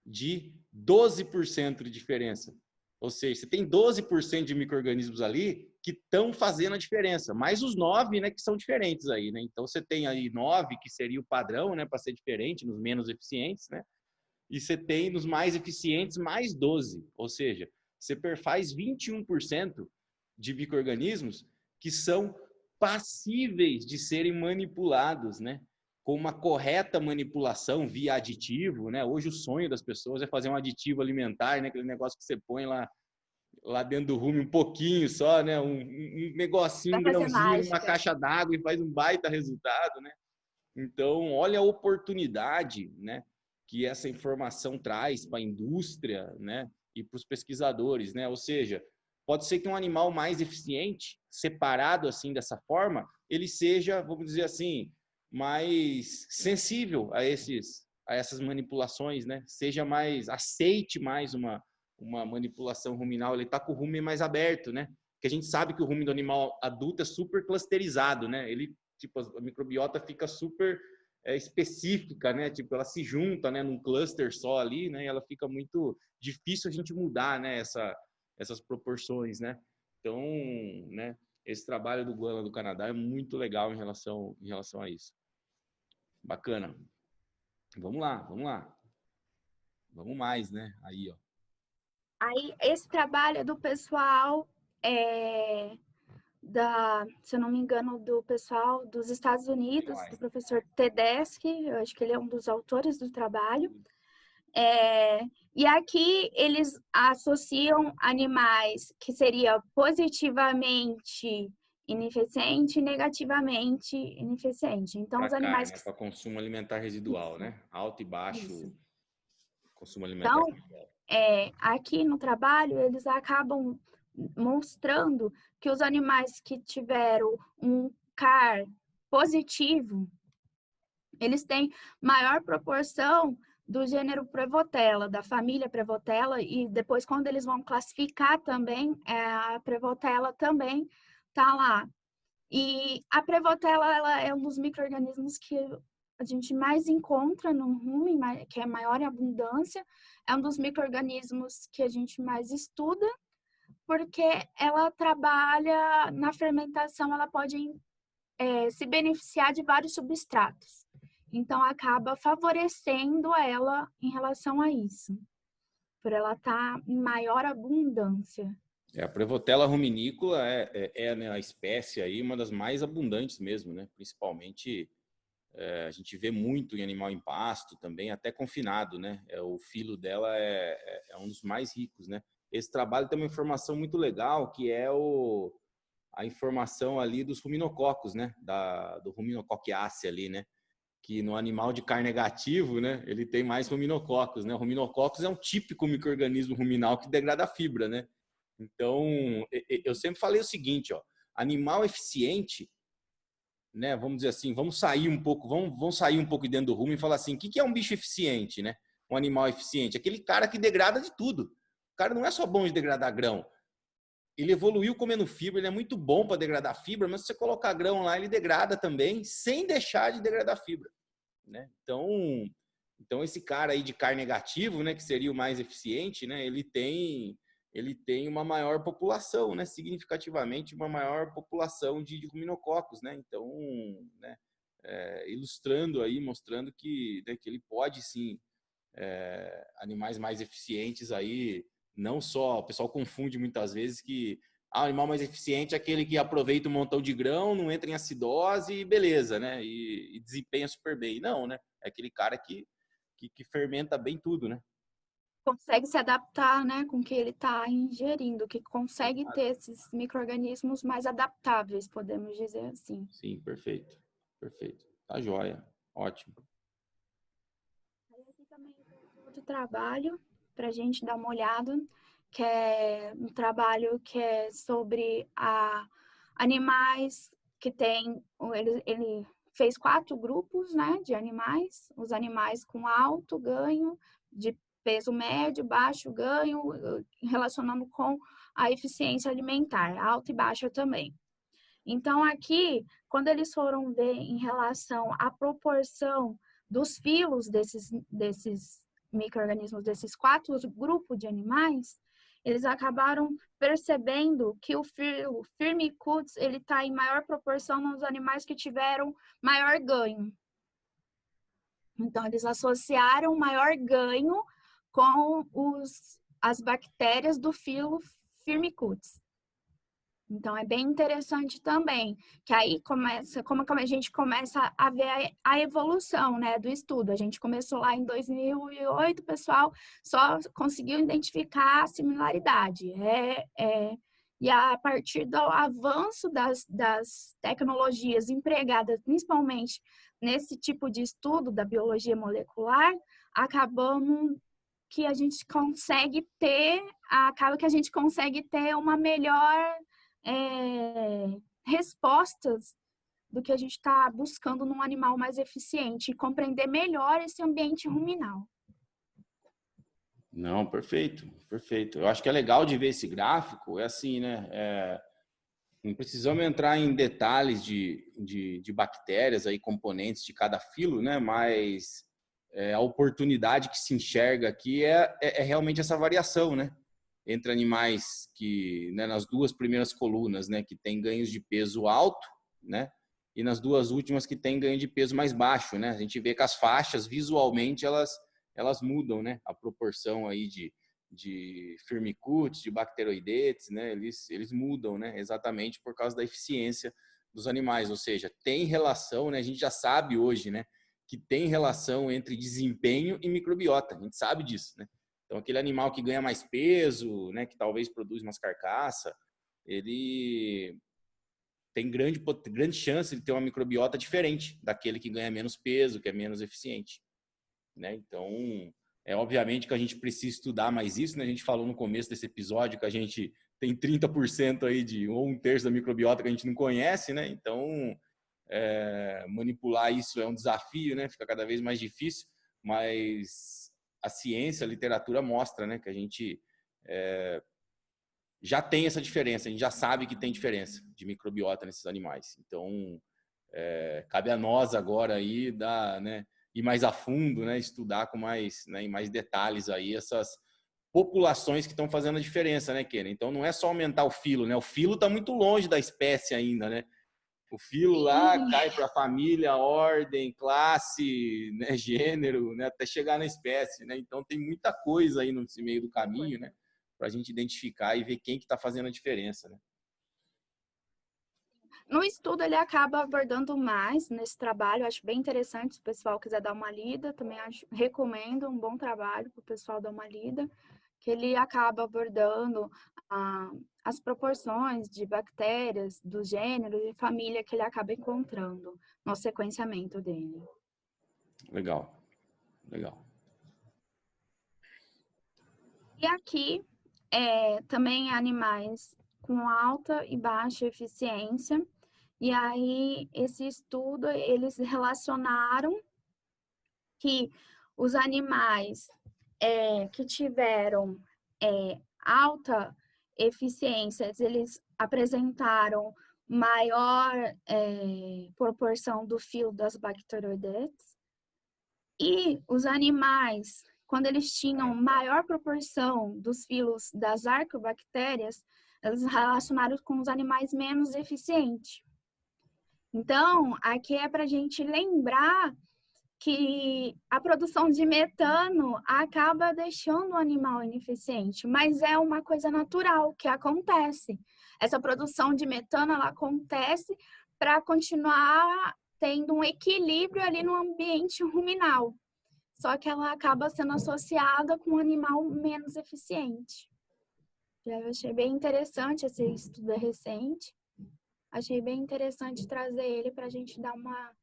de 12% de diferença. Ou seja, você tem 12% de micro-organismos ali que estão fazendo a diferença, mais os 9, né, que são diferentes aí, né? Então você tem aí 9 que seria o padrão, né, para ser diferente nos menos eficientes, né? E você tem nos mais eficientes mais 12, ou seja, você perfaz 21% de micro-organismos que são passíveis de serem manipulados, né? Com uma correta manipulação via aditivo, né? Hoje o sonho das pessoas é fazer um aditivo alimentar, né? Aquele negócio que você põe lá dentro do rumo um pouquinho só, né? Um negocinho, Vai um fazer grãozinho numa mágica. caixa d'água e faz um baita resultado, né? Então, olha a oportunidade, né, que essa informação traz para a indústria, né, e para os pesquisadores, né? Ou seja, pode ser que um animal mais eficiente, separado assim dessa forma, ele seja, vamos dizer assim, mais sensível a essas manipulações, né? Seja mais aceite mais uma manipulação ruminal, ele está com o rumen mais aberto, né? Porque a gente sabe que o rumen do animal adulto é super clusterizado, né? Ele tipo, a microbiota fica super específica, né? Tipo, ela se junta, né, num cluster só ali, né? E ela fica muito difícil a gente mudar, né, essas proporções, né? Então, né, esse trabalho do Guana do Canadá é muito legal em relação a isso. Bacana. Vamos lá, vamos lá. Vamos mais, né? Aí, ó. Aí, esse trabalho é do pessoal se eu não me engano, do pessoal dos Estados Unidos, do professor Tedeschi, eu acho que ele é um dos autores do trabalho. E aqui eles associam animais que seria positivamente ineficiente e negativamente ineficiente. Então, Para os carne, animais né? que... Para consumo alimentar residual, Isso, né? Alto e baixo isso. consumo alimentar Então, residual. aqui no trabalho, eles acabam mostrando que os animais que tiveram um CAR positivo, eles têm maior proporção do gênero Prevotella, da família Prevotella, e depois, quando eles vão classificar também, a Prevotella também está lá. E a Prevotella, ela é um dos micro-organismos que a gente mais encontra no rumen, que é maior em abundância, é um dos micro-organismos que a gente mais estuda, porque ela trabalha na fermentação, ela pode se beneficiar de vários substratos. então acaba favorecendo ela em relação a isso, por ela estar em maior abundância. A Prevotella ruminícola né, a espécie aí, uma das mais abundantes mesmo, né? Principalmente a gente vê muito em animal em pasto também, até confinado, né? O filo dela é um dos mais ricos, né? Esse trabalho tem uma informação muito legal, que é a informação ali dos ruminococos, né? Do ruminococciaceae ali, né? Que no animal de carne negativo, né? Ele tem mais ruminococos, né? O ruminococos é um típico micro-organismo ruminal que degrada a fibra, né? Então, eu sempre falei o seguinte, ó, animal eficiente, né? Vamos dizer assim, vamos sair um pouco dentro do rumo e falar assim, o que é um bicho eficiente, né? Um animal eficiente, aquele cara que degrada de tudo. O cara não é só bom de degradar grão. Ele evoluiu comendo fibra, ele é muito bom para degradar fibra, mas se você colocar grão lá, ele degrada também, sem deixar de degradar fibra, né? Então esse cara aí de carne negativo, né, que seria o mais eficiente, né, ele tem uma maior população, né, significativamente uma maior população de ruminococos, né? Então, né, ilustrando aí, mostrando que, né, que ele pode sim, animais mais eficientes aí, não só, o pessoal confunde muitas vezes que o animal mais eficiente é aquele que aproveita um montão de grão, não entra em acidose e beleza, né? E desempenha super bem. Não, né? É aquele cara que fermenta bem tudo, né? Consegue se adaptar, né, com o que ele está ingerindo, que consegue ter esses micro-organismos mais adaptáveis, podemos dizer assim. Sim, perfeito. Perfeito. Tá joia. Ótimo. Aí aqui também tem outro trabalho para a gente dar uma olhada, que é um trabalho que é sobre animais que tem, ele fez 4 grupos, né, de animais, os animais com alto ganho de peso médio, baixo ganho, relacionando com a eficiência alimentar, alta e baixa também. Então, aqui, quando eles foram ver em relação à proporção dos filos desses micro-organismos, desses 4 grupos de animais, eles acabaram percebendo que o filo Firmicutes ele está em maior proporção nos animais que tiveram maior ganho. Então, eles associaram maior ganho com as bactérias do filo Firmicutes. Então, é bem interessante também, que aí começa, como a gente começa a ver a evolução, né, do estudo. A gente começou lá em 2008, o pessoal só conseguiu identificar a similaridade. E a partir do avanço das tecnologias empregadas, principalmente nesse tipo de estudo da biologia molecular, acabamos que a gente consegue ter, acaba que a gente consegue ter uma melhor respostas do que a gente está buscando num animal mais eficiente e compreender melhor esse ambiente ruminal. Não, perfeito, perfeito. Eu acho que é legal de ver esse gráfico, é assim, né? Não precisamos entrar em detalhes de bactérias aí, componentes de cada filo, né? Mas a oportunidade que se enxerga aqui é realmente essa variação, né? Entre animais que, né, nas 2 primeiras colunas, né, que tem ganhos de peso alto, né? E nas 2 últimas que tem ganho de peso mais baixo, né? A gente vê que as faixas, visualmente, elas mudam, né? A proporção aí de firmicutes, de bacteroidetes, né? Eles mudam, né? Exatamente por causa da eficiência dos animais, ou seja, tem relação, né? A gente já sabe hoje, né? Que tem relação entre desempenho e microbiota, a gente sabe disso, né? Então, aquele animal que ganha mais peso, né? Que talvez produz mais carcaça, ele tem grande chance de ter uma microbiota diferente daquele que ganha menos peso, que é menos eficiente, né? Então, obviamente que a gente precisa estudar mais isso, né? A gente falou no começo desse episódio que a gente tem 30% aí ou 1/3 da microbiota que a gente não conhece, né? Então, manipular isso é um desafio, né? Fica cada vez mais difícil, mas a ciência, a literatura mostra, né? Que a gente já tem essa diferença, a gente já sabe que tem diferença de microbiota nesses animais. Então, cabe a nós agora aí né, ir mais a fundo, né, estudar com em mais detalhes aí essas populações que estão fazendo a diferença, né, Kenny? Então não é só aumentar o filo, né? O filo está muito longe da espécie ainda, né? O filo lá E cai para família, ordem, classe, né, gênero, né, até chegar na espécie, né? Então tem muita coisa aí no meio do caminho, né, para a gente identificar e ver quem que está fazendo a diferença, né? no estudo ele acaba abordando mais nesse trabalho, acho bem interessante, se o pessoal quiser dar uma lida, também recomendo um bom trabalho para o pessoal dar uma lida, que ele acaba abordando ah, as proporções de bactérias, do gênero e família que ele acaba encontrando no sequenciamento dele. Legal, legal. E aqui, também animais com alta e baixa eficiência. E aí, esse estudo, eles relacionaram que os animais que tiveram alta eficiência, eles apresentaram maior proporção do filo das bacteroidetes. E os animais, quando eles tinham maior proporção dos filos das arqueobactérias, eles relacionaram com os animais menos eficientes. Então, aqui é para a gente lembrar que a produção de metano acaba deixando o animal ineficiente, mas é uma coisa natural que acontece. Essa produção de metano ela acontece para continuar tendo um equilíbrio ali no ambiente ruminal. Só que ela acaba sendo associada com um animal menos eficiente. E aí eu achei bem interessante, esse estudo é recente. Achei bem interessante trazer ele para a gente dar uma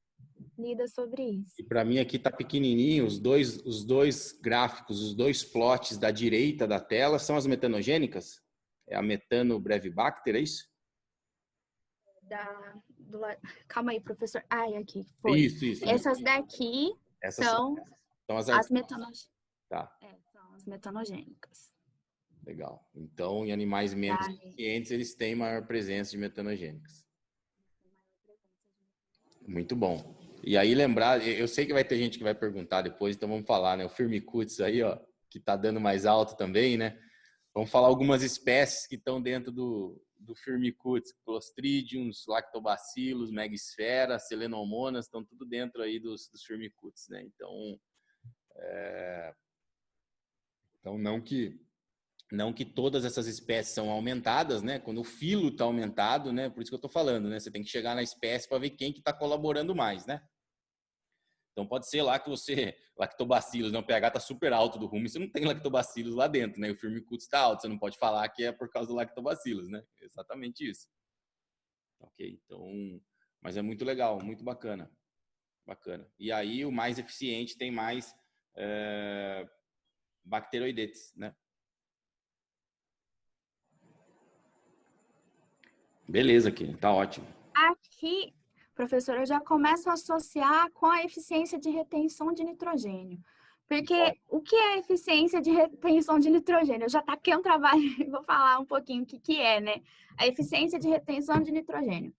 lida sobre isso. E para mim aqui tá pequenininho, os dois gráficos, os dois plots da direita da tela são as metanogênicas? É a Methanobrevibacter, é isso? Calma aí, professor. Ai, aqui, foi. Isso. Essas daqui Essas são são as as Tá, são as metanogênicas. legal. Então, em animais menos eficientes, eles têm maior presença de metanogênicas. Muito bom. E aí lembrar, eu sei que vai ter gente que vai perguntar depois, então vamos falar, né? O Firmicutes aí, ó, que tá dando mais alto também, né? Vamos falar algumas espécies que estão dentro do Firmicutes, Clostridiums, Lactobacillus, Megasfera, Selenomonas, estão tudo dentro aí dos Firmicutes, né? Então não que todas essas espécies são aumentadas, né? Quando o filo está aumentado, né? Por isso que eu estou falando, né? Você tem que chegar na espécie para ver quem que está colaborando mais, né? Então pode ser lá que você, lactobacilos, né? O pH está super alto do rumo e você não tem lactobacilos lá dentro, né? O Firmicutes está alto, você não pode falar que é por causa do lactobacilos, né? Exatamente isso. Ok, então, mas é muito legal, muito bacana, bacana. E aí o mais eficiente tem mais bacteroidetes, né? Beleza, aqui, tá ótimo. Aqui, professora, eu já começo a associar com a eficiência de retenção de nitrogênio. Porque o que é eficiência de retenção de nitrogênio? Eu já taquei um trabalho e vou falar um pouquinho o que é, né? A eficiência de retenção de nitrogênio.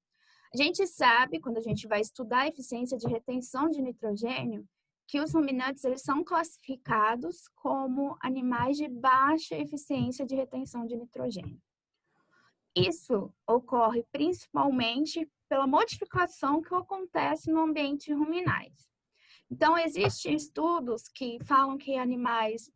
A gente sabe, quando a gente vai estudar a eficiência de retenção de nitrogênio, que os ruminantes eles são classificados como animais de baixa eficiência de retenção de nitrogênio. Isso ocorre principalmente pela modificação que acontece no ambiente ruminais. Então, existem estudos que falam que animais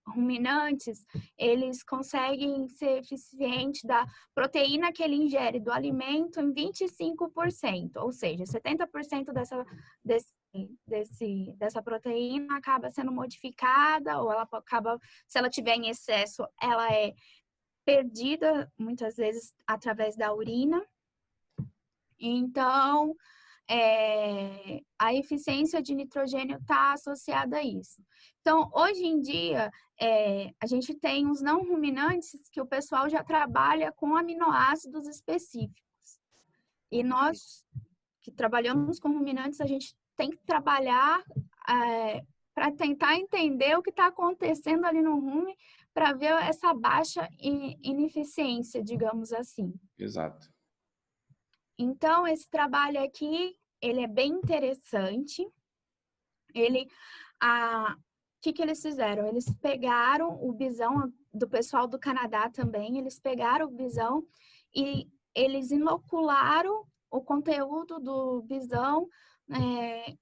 ruminantes, eles conseguem ser eficientes da proteína que ele ingere do alimento em 25%, ou seja, 70% dessa proteína acaba sendo modificada, ou ela acaba, se ela tiver em excesso, ela é perdida muitas vezes através da urina. Então, a eficiência de nitrogênio está associada a isso. Então, hoje em dia, a gente tem os não ruminantes que o pessoal já trabalha com aminoácidos específicos. E nós, que trabalhamos com ruminantes, a gente tem que trabalhar para tentar entender o que está acontecendo ali no rumen, para ver essa baixa ineficiência, digamos assim. Exato. Então, esse trabalho aqui, ele é bem interessante. O que eles fizeram? Eles pegaram o bisão do pessoal do Canadá também, eles pegaram o bisão e eles inocularam o conteúdo do bisão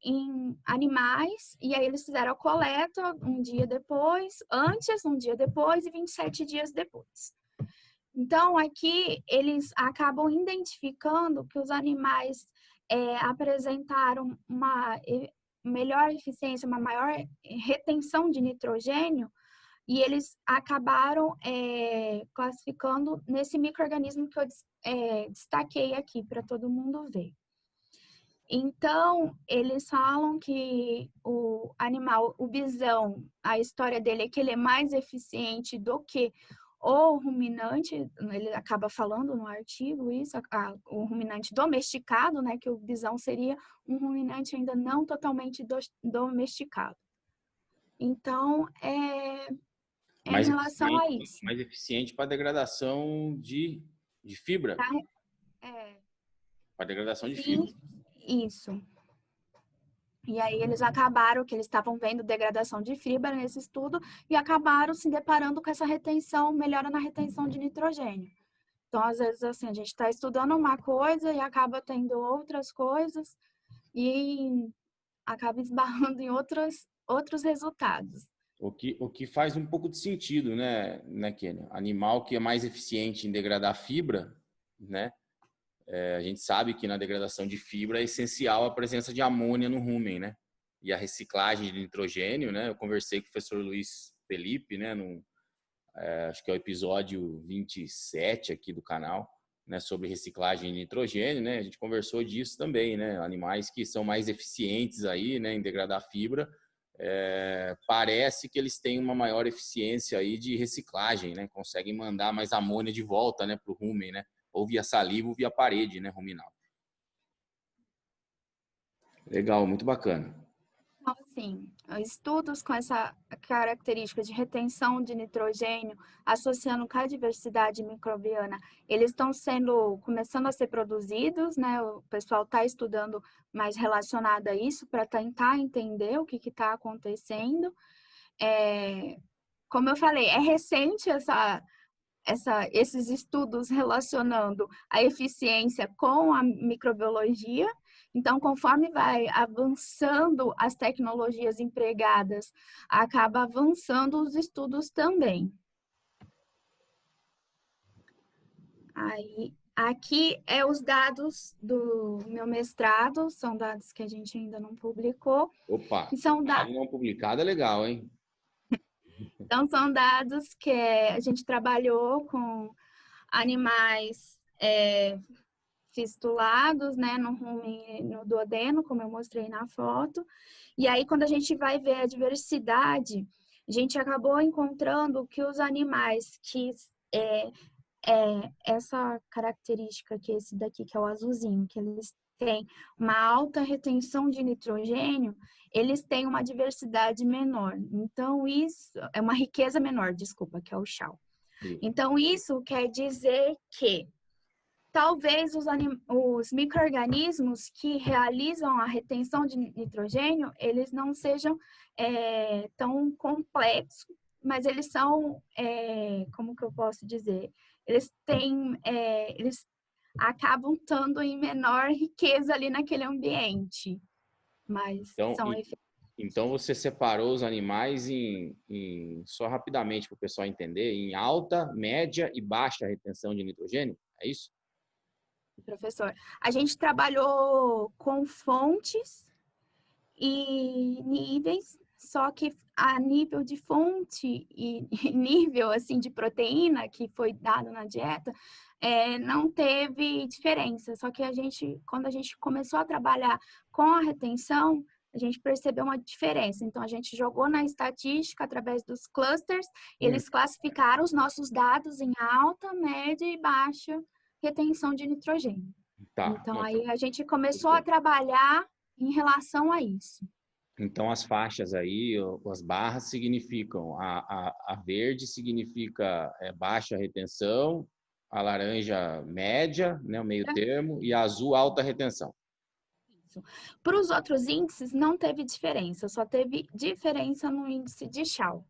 em animais, e aí eles fizeram a coleta um dia depois, antes, um dia depois e 27 dias depois. Então, aqui eles acabam identificando que os animais apresentaram uma melhor eficiência, uma maior retenção de nitrogênio, e eles acabaram classificando nesse micro-organismo que eu destaquei aqui para todo mundo ver. Então, eles falam que o animal, o bisão, a história dele é que ele é mais eficiente do que o ruminante, ele acaba falando no artigo isso, o ruminante domesticado, né, que o bisão seria um ruminante ainda não totalmente domesticado. Então, é em relação a isso. Mais eficiente para degradação de fibra. Tá? Para degradação de Sim, fibra. isso. E aí eles acabaram que eles estavam vendo degradação de fibra nesse estudo e acabaram se deparando com essa retenção, melhora na retenção de nitrogênio. Então, às vezes, assim, a gente está estudando uma coisa e acaba tendo outras coisas e acaba esbarrando em outros resultados. O que faz um pouco de sentido, né, Kênia? Animal que é mais eficiente em degradar fibra, né? A gente sabe que na degradação de fibra é essencial a presença de amônia no rumen, né? E a reciclagem de nitrogênio, né? Eu conversei com o professor Luiz Felipe, né? Acho que é o episódio 27 aqui do canal, né? Sobre reciclagem de nitrogênio, né? A gente conversou disso também, né? Animais que são mais eficientes aí, né? Em degradar fibra, parece que eles têm uma maior eficiência aí de reciclagem, né? Conseguem mandar mais amônia de volta, né? Para o rumen, né? Ou via saliva ou via parede, né, ruminal. Legal, muito bacana. Então, assim, estudos com essa característica de retenção de nitrogênio, associando com a diversidade microbiana, eles estão começando a ser produzidos, né? O pessoal está estudando mais relacionado a isso para tentar entender o que está acontecendo. Como eu falei, é recente esses estudos relacionando a eficiência com a microbiologia. Então, conforme vai avançando as tecnologias empregadas, acaba avançando os estudos também. Aí, aqui é os dados do meu mestrado, são dados que a gente ainda não publicou. Opa, E são dado não publicado é legal, hein? Então, são dados que a gente trabalhou com animais fistulados, né, no rumen, no duodeno, como eu mostrei na foto. E aí, quando a gente vai ver a diversidade, a gente acabou encontrando que os animais que essa característica que esse daqui, que é o azulzinho, que eles têm uma alta retenção de nitrogênio, eles têm uma diversidade menor. Então, isso é uma riqueza menor, desculpa, que é o chau. Então, isso quer dizer que talvez os micro-organismos que realizam a retenção de nitrogênio, eles não sejam tão complexos, mas eles são, como que eu posso dizer? Eles acabam estando em menor riqueza ali naquele ambiente, mas são então você separou os animais só rapidamente para o pessoal entender, em alta, média e baixa retenção de nitrogênio, é isso? Professor, a gente trabalhou com fontes e níveis, só que a nível de fonte e nível assim de proteína que foi dado na dieta, não teve diferença. Só que quando a gente começou a trabalhar com a retenção, a gente percebeu uma diferença. Então, a gente jogou na estatística através dos clusters, eles classificaram os nossos dados em alta, média e baixa retenção de nitrogênio. Tá. Então, aí a gente começou a trabalhar em relação a isso. Então, as faixas aí, as barras significam, a verde significa baixa retenção, a laranja média, né, o meio termo, e a azul alta retenção. Isso. Para os outros índices, não teve diferença, só teve diferença no índice de Shaw,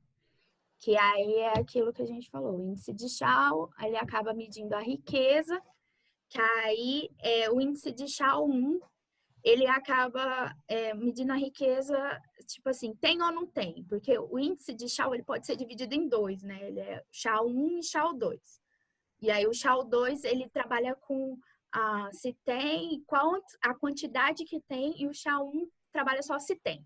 que aí é aquilo que a gente falou. O índice de Shaw, ele acaba medindo a riqueza que aí o índice de Shaw-1, ele acaba medindo a riqueza, tipo assim, tem ou não tem? Porque o índice de Shaw, ele pode ser dividido em dois, né? Ele é Shaw-1 e Shaw-2. E aí o Shaw-2, ele trabalha com se tem, qual a quantidade que tem, e o Shaw-1 trabalha só se tem.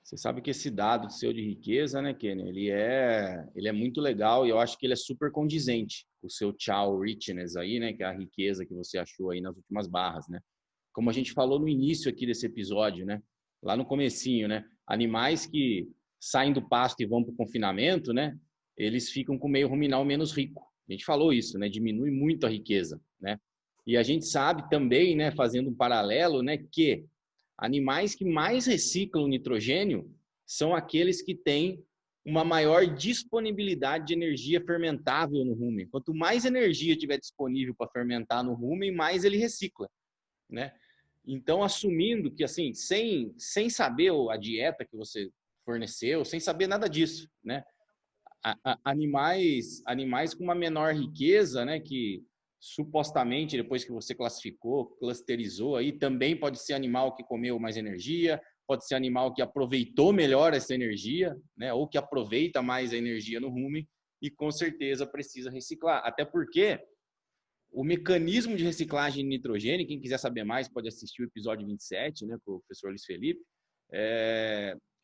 Você sabe que esse dado seu de riqueza, né, Kenny, ele é muito legal e eu acho que ele é super condizente com o seu Chow Richness aí, né, que é a riqueza que você achou aí nas últimas barras, né? Como a gente falou no início aqui desse episódio, né, lá no comecinho, né, animais que saem do pasto e vão para o confinamento, né, eles ficam com o meio ruminal menos rico. A gente falou isso, né, diminui muito a riqueza, né? E a gente sabe também, né, fazendo um paralelo, né, que animais que mais reciclam nitrogênio são aqueles que têm uma maior disponibilidade de energia fermentável no rumen. Quanto mais energia tiver disponível para fermentar no rumen, mais ele recicla, né? Então, assumindo que, assim, sem saber a dieta que você forneceu, sem saber nada disso, né? Animais com uma menor riqueza, né? Que supostamente, depois que você classificou, clusterizou aí, também pode ser animal que comeu mais energia, pode ser animal que aproveitou melhor essa energia, né? Ou que aproveita mais a energia no rumen e com certeza precisa reciclar. Até porque o mecanismo de reciclagem de nitrogênio, quem quiser saber mais, pode assistir o episódio 27, né, com o professor Luiz Felipe.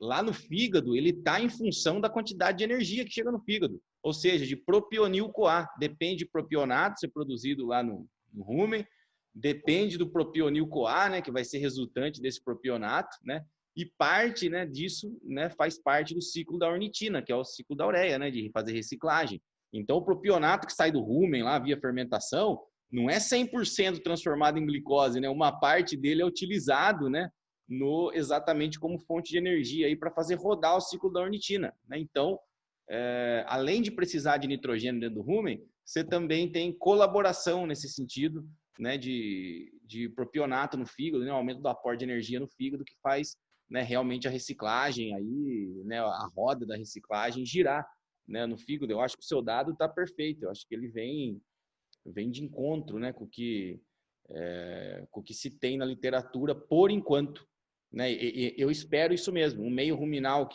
Lá no fígado, ele está em função da quantidade de energia que chega no fígado, ou seja, de propionil-CoA. Depende de propionato ser produzido lá no rumen, depende do propionil-CoA, né, que vai ser resultante desse propionato, né, e parte, né, disso, né, faz parte do ciclo da ornitina, que é o ciclo da ureia, né, de fazer reciclagem. Então, o propionato que sai do rumen lá via fermentação não é 100% transformado em glicose, né? Uma parte dele é utilizado, né, exatamente como fonte de energia aí para fazer rodar o ciclo da ornitina, né? Então, além de precisar de nitrogênio dentro do rumen, você também tem colaboração nesse sentido, né, de propionato no fígado, né, aumento do aporte de energia no fígado que faz, né, realmente a reciclagem aí, né, a roda da reciclagem girar, né, no fígado. Eu acho que o seu dado está perfeito. Eu acho que ele vem de encontro, né, com o que se tem na literatura por enquanto, né? Eu espero isso mesmo. Um meio ruminal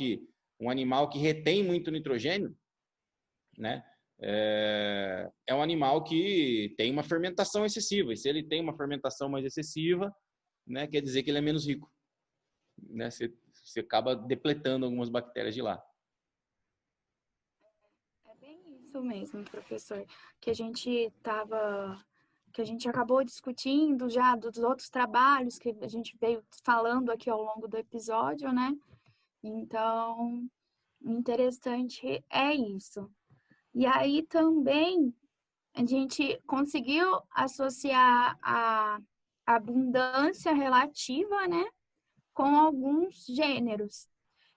um animal que retém muito nitrogênio, né? É um animal que tem uma fermentação excessiva. E se ele tem uma fermentação mais excessiva, né, quer dizer que ele é menos rico, né? Você acaba depletando algumas bactérias de lá. É bem isso mesmo, professor, que a gente que a gente acabou discutindo já dos outros trabalhos que a gente veio falando aqui ao longo do episódio, né? Então, o interessante é isso. E aí também a gente conseguiu associar a abundância relativa, né, com alguns gêneros.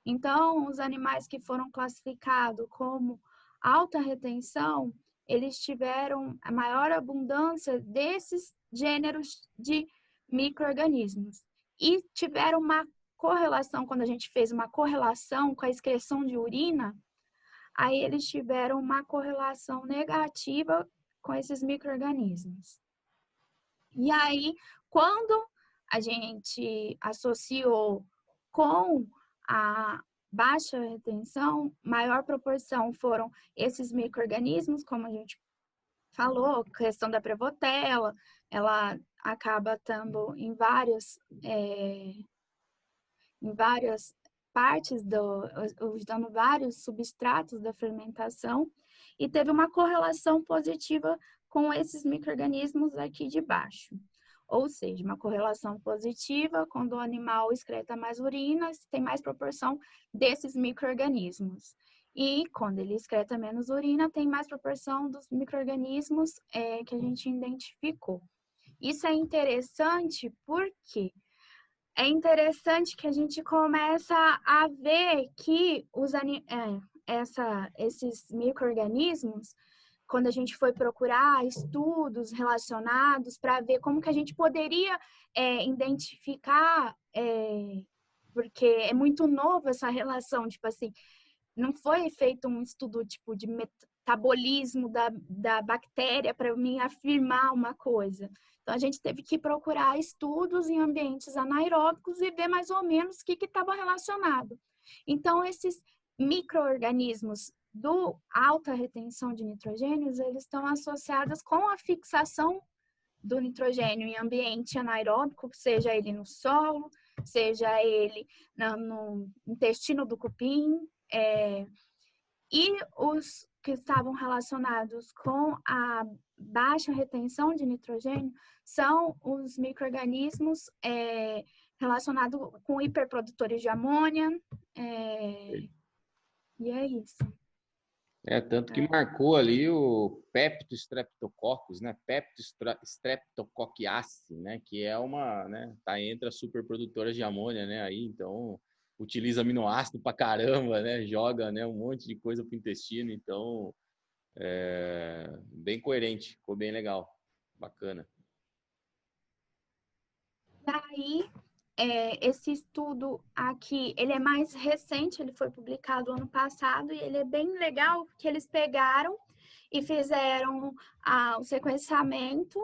Então, os animais que foram classificados como alta retenção, eles tiveram a maior abundância desses gêneros de micro-organismos. E tiveram uma correlação, quando a gente fez uma correlação com a excreção de urina, aí eles tiveram uma correlação negativa com esses micro-organismos. E aí, quando a gente associou com a baixa retenção, maior proporção foram esses micro-organismos, como a gente falou, questão da Prevotella, ela acaba estando em várias partes, usando vários substratos da fermentação, e teve uma correlação positiva com esses micro-organismos aqui de baixo. Ou seja, uma correlação positiva quando o animal excreta mais urina, tem mais proporção desses micro-organismos. E quando ele excreta menos urina, tem mais proporção dos micro-organismos que a gente identificou. Isso é interessante porque é interessante que a gente começa a ver que esses micro-organismos, quando a gente foi procurar estudos relacionados para ver como que a gente poderia identificar, porque é muito novo essa relação, tipo assim, não foi feito um estudo tipo de metabolismo da bactéria para mim afirmar uma coisa. Então, a gente teve que procurar estudos em ambientes anaeróbicos e ver mais ou menos o que estava relacionado. Então, esses micro-organismos do alta retenção de nitrogênios, eles estão associados com a fixação do nitrogênio em ambiente anaeróbico, seja ele no solo, seja ele no intestino do cupim, e os que estavam relacionados com a baixa retenção de nitrogênio são os micro-organismos relacionados com hiperprodutores de amônia, e é isso. Tanto que marcou ali o Peptostreptococcus, né? Peptostreptococciaceae, né? Que é uma, né? Tá entre as superprodutoras de amônia, né? Aí, então, utiliza aminoácido pra caramba, né? Joga, né? Um monte de coisa pro intestino, então, bem coerente, ficou bem legal, bacana. Daí, esse estudo aqui, ele é mais recente, ele foi publicado ano passado, e ele é bem legal, porque eles pegaram e fizeram o sequenciamento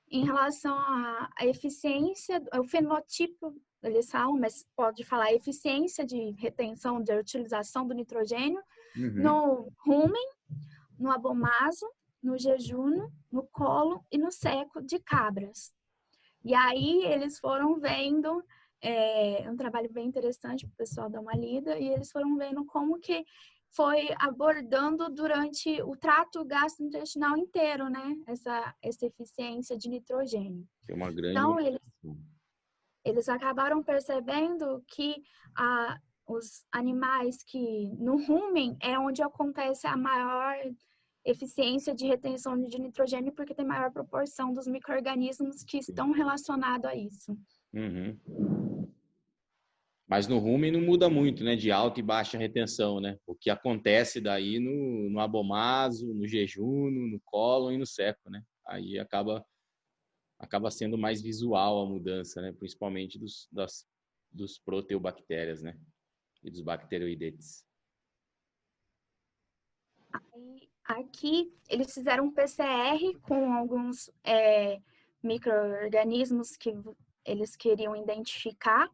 em relação à eficiência, o fenotipo, eles falam, mas pode falar a eficiência de retenção, de utilização do nitrogênio no rumen, no abomaso, no jejuno, no colo e no seco de cabras. E aí eles foram vendo, um trabalho bem interessante para o pessoal dar uma lida, e eles foram vendo como que foi abordando durante o trato gastrointestinal inteiro, né? Essa eficiência de nitrogênio. Tem uma grande... Então, eles acabaram percebendo que os animais que no rumen é onde acontece a maior eficiência de retenção de nitrogênio, porque tem maior proporção dos micro-organismos que estão relacionados a isso. Mas no rumen não muda muito, né? De alta e baixa retenção, né? O que acontece daí no abomaso, no jejuno, no cólon e no seco, né? Aí acaba sendo mais visual a mudança, né? Principalmente dos proteobactérias, né? E dos bacteroidetes. Aqui, eles fizeram um PCR com alguns micro-organismos que eles queriam identificar.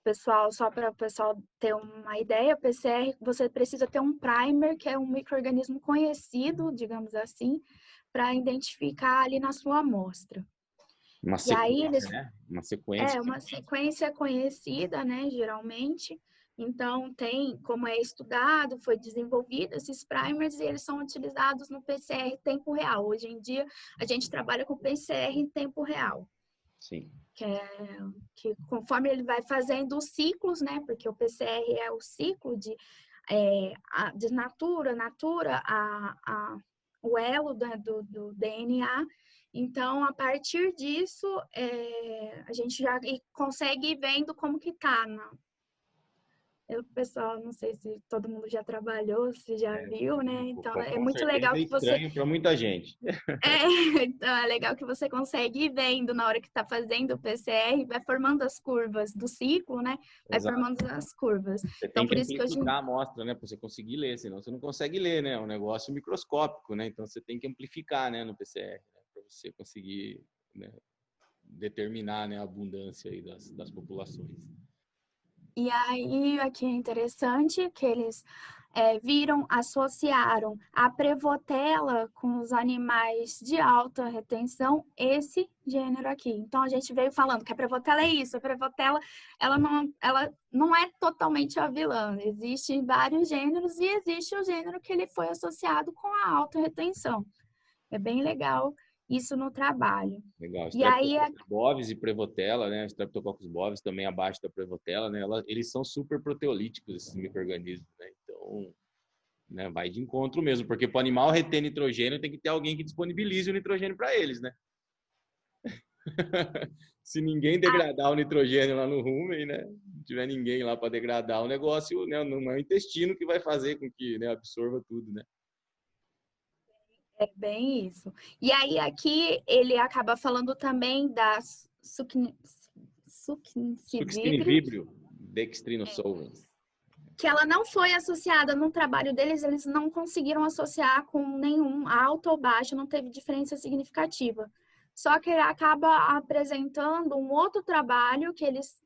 Pessoal, só para o pessoal ter uma ideia, PCR, você precisa ter um primer, que é um micro-organismo conhecido, digamos assim, para identificar ali na sua amostra. Uma sequência, né? Uma sequência. Uma sequência conhecida, né, geralmente. Então, como é estudado, foi desenvolvido esses primers, e eles são utilizados no PCR em tempo real. Hoje em dia, a gente trabalha com PCR em tempo real. Sim. Que conforme ele vai fazendo os ciclos, né, porque o PCR é o ciclo de natura, o elo do DNA. Então, a partir disso, a gente já consegue ir vendo como que tá. Pessoal, não sei se todo mundo já trabalhou, se já viu, né? Então, é muito legal que você... É estranho para muita gente. Então, é legal que você consegue ir vendo na hora que está fazendo o PCR, vai formando as curvas do ciclo, né? Vai formando as curvas. Você então, tem por isso que amplificar a amostra, né? Para você conseguir ler, senão você não consegue ler, né? É um negócio microscópico, né? Então, você tem que amplificar, né? No PCR, né? Para você conseguir, né? Determinar, né? A abundância aí das populações. E aí, aqui é interessante que eles associaram a prevotella com os animais de alta retenção, esse gênero aqui. Então, a gente veio falando que a prevotella é isso, a prevotella, ela não é totalmente a vilã. Existem vários gêneros, e existe o gênero que ele foi associado com a alta retenção. É bem legal isso no trabalho. Legal. E aí, bovis e prevotella, né? Streptococcus bovis também abaixo da prevotella, né? Eles são super proteolíticos, esses micro-organismos, né? Então, né, vai de encontro mesmo, porque para o animal reter nitrogênio tem que ter alguém que disponibilize o nitrogênio para eles, né? Se ninguém degradar o nitrogênio lá no rumen, né? Não tiver ninguém lá para degradar o negócio, né? Não é o intestino que vai fazer com que, né, absorva tudo, né? É bem isso. E aí, aqui, ele acaba falando também da Succinivibrio dextrinosolvens. que ela não foi associada no trabalho deles, eles não conseguiram associar com nenhum alto ou baixo, não teve diferença significativa. Só que ele acaba apresentando um outro trabalho que eles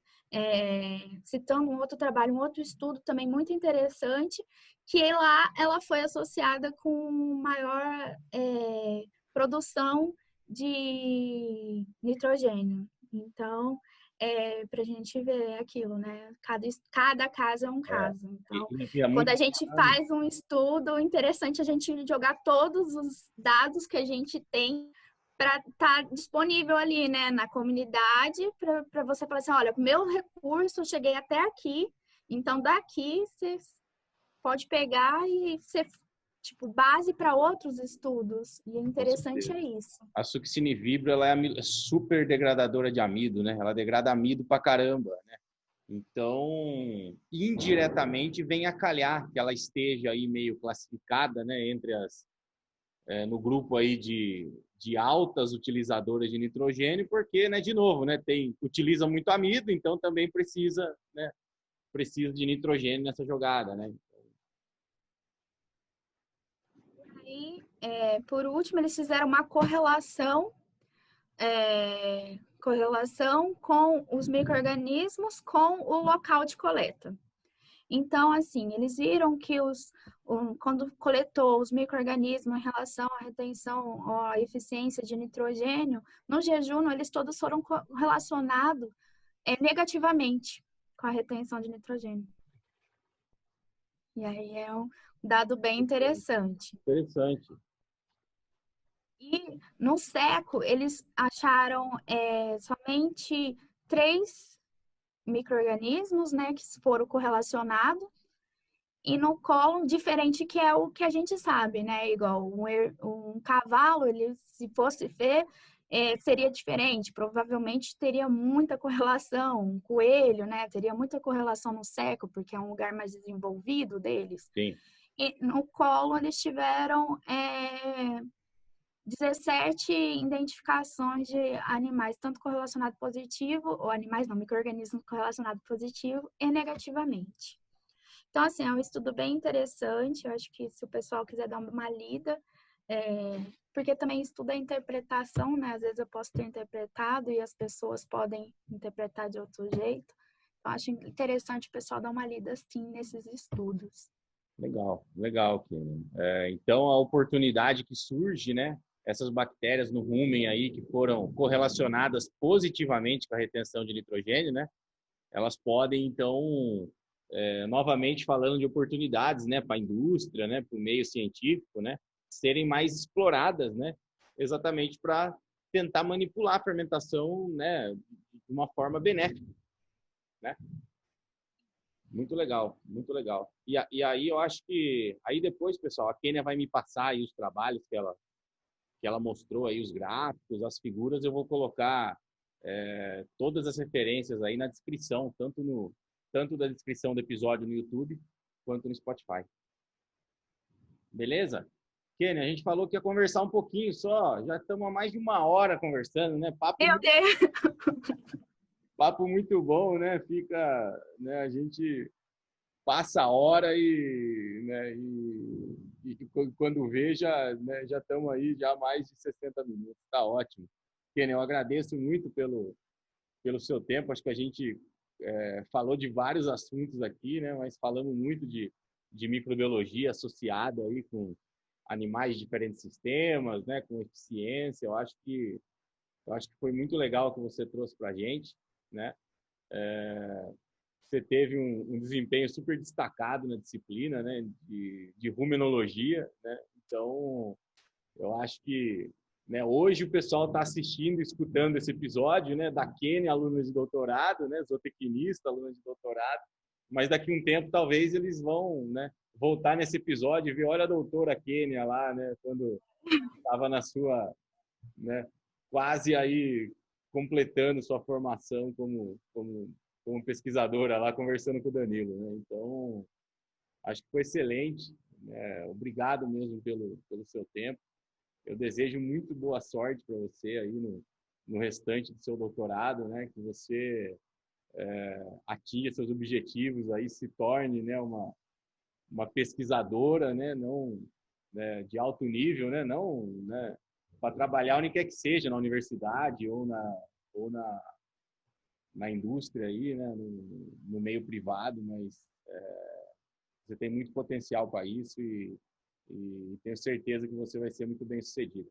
citando um outro trabalho, um outro estudo também muito interessante, que lá ela foi associada com maior produção de nitrogênio. Então, para a gente ver aquilo, né? Cada caso é um É, caso. Então, é quando muito a gente bacana. faz um estudo, é interessante a gente jogar todos os dados que a gente tem para estar disponível ali, né, na comunidade, para você falar assim, olha, meu recurso, eu cheguei até aqui, então daqui você pode pegar e ser, tipo, base para outros estudos. E é Com interessante certeza. é isso. A succinivibra, ela é super degradadora de amido, né? Ela degrada amido pra caramba, né? Então, indiretamente vem a calhar que ela esteja aí meio classificada, né, entre no grupo aí de altas utilizadoras de nitrogênio, porque, né, de novo, né, utiliza muito amido, então também precisa, né, precisa de nitrogênio nessa jogada, né? E, por último, eles fizeram uma correlação com os micro-organismos com o local de coleta. Então, assim, eles viram que quando coletou os micro-organismos em relação à retenção ou à eficiência de nitrogênio, no jejum, eles todos foram relacionados negativamente com a retenção de nitrogênio. E aí é um dado bem interessante. Interessante. E no seco, eles acharam somente 3 micro-organismos, né, que foram correlacionados. E no colo, diferente que é o que a gente sabe, né? Igual um cavalo, ele se fosse ver, seria diferente. Provavelmente teria muita correlação. Um coelho, né? Teria muita correlação no seco, porque é um lugar mais desenvolvido deles. Sim. E no colo, eles tiveram 17 identificações de animais, tanto correlacionado positivo, ou animais não, micro-organismos correlacionados positivo e negativamente. Então, assim, é um estudo bem interessante. Eu acho que se o pessoal quiser dar uma lida, porque também estuda a interpretação, né? Às vezes eu posso ter interpretado e as pessoas podem interpretar de outro jeito. Eu acho interessante o pessoal dar uma lida, assim, nesses estudos. Legal, legal, Kenan. Então, a oportunidade que surge, né? Essas bactérias no rumen aí que foram correlacionadas positivamente com a retenção de nitrogênio, né? Elas podem, então, novamente falando de oportunidades, né? Para a indústria, né? Para o meio científico, né? Serem mais exploradas, né? Exatamente para tentar manipular a fermentação, né? De uma forma benéfica, né? Muito legal, muito legal. E aí eu acho que aí depois, pessoal, a Kênia vai me passar aí os trabalhos que ela mostrou aí, os gráficos, as figuras, eu vou colocar todas as referências aí na descrição, tanto da descrição do episódio no YouTube quanto no Spotify. Beleza? Kênia, a gente falou que ia conversar um pouquinho só, já estamos há mais de uma hora conversando, né? Meu Deus! Papo muito bom, né? Fica, né? A gente passa a hora e quando vê já, né, já estamos aí já há mais de 60 minutos. Tá ótimo. Kenny, eu agradeço muito pelo seu tempo. Acho que a gente falou de vários assuntos aqui, né? Mas falamos muito de microbiologia associada aí com animais de diferentes sistemas, né? Com eficiência. Eu acho que foi muito legal o que você trouxe para a gente, né? Você teve um desempenho super destacado na disciplina, né, de rumenologia, né? Então, eu acho que, né, hoje o pessoal está assistindo, escutando esse episódio, né, da Kênia, aluna de doutorado, né, zootecnista, aluna de doutorado, mas daqui a um tempo talvez eles vão, né, voltar nesse episódio e ver, olha a doutora Kênia lá, né, quando estava na sua, né, quase aí completando sua formação como pesquisadora lá, conversando com o Danilo, né? Então, acho que foi excelente. Obrigado mesmo pelo seu tempo. Eu desejo muito boa sorte para você aí no restante do seu doutorado, né? Que você atinja seus objetivos, aí se torne, né, uma pesquisadora, né, não, né, de alto nível, né, não, né, para trabalhar onde quer que seja, na universidade ou na indústria aí, né, no meio privado, mas você tem muito potencial para isso e tenho certeza que você vai ser muito bem sucedido.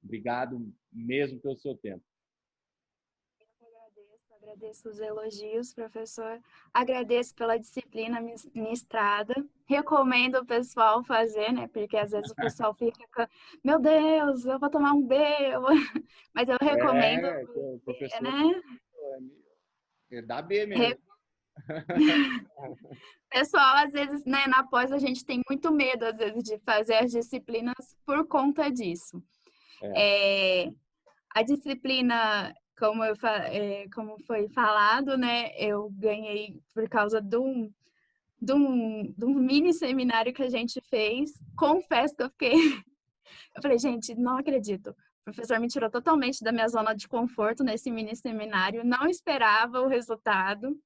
Obrigado mesmo pelo seu tempo. Agradeço os elogios, professor. Agradeço pela disciplina ministrada. Recomendo o pessoal fazer, né? Porque às vezes o pessoal fica com, meu Deus, eu vou tomar um B, mas eu recomendo, O professor, né? dá B mesmo. Pessoal, às vezes, né, na pós a gente tem muito medo, às vezes, de fazer as disciplinas por conta disso. A disciplina, como foi falado, né, eu ganhei por causa de um mini seminário que a gente fez. Confesso que eu falei, gente, não acredito. O professor me tirou totalmente da minha zona de conforto nesse mini seminário, não esperava o resultado,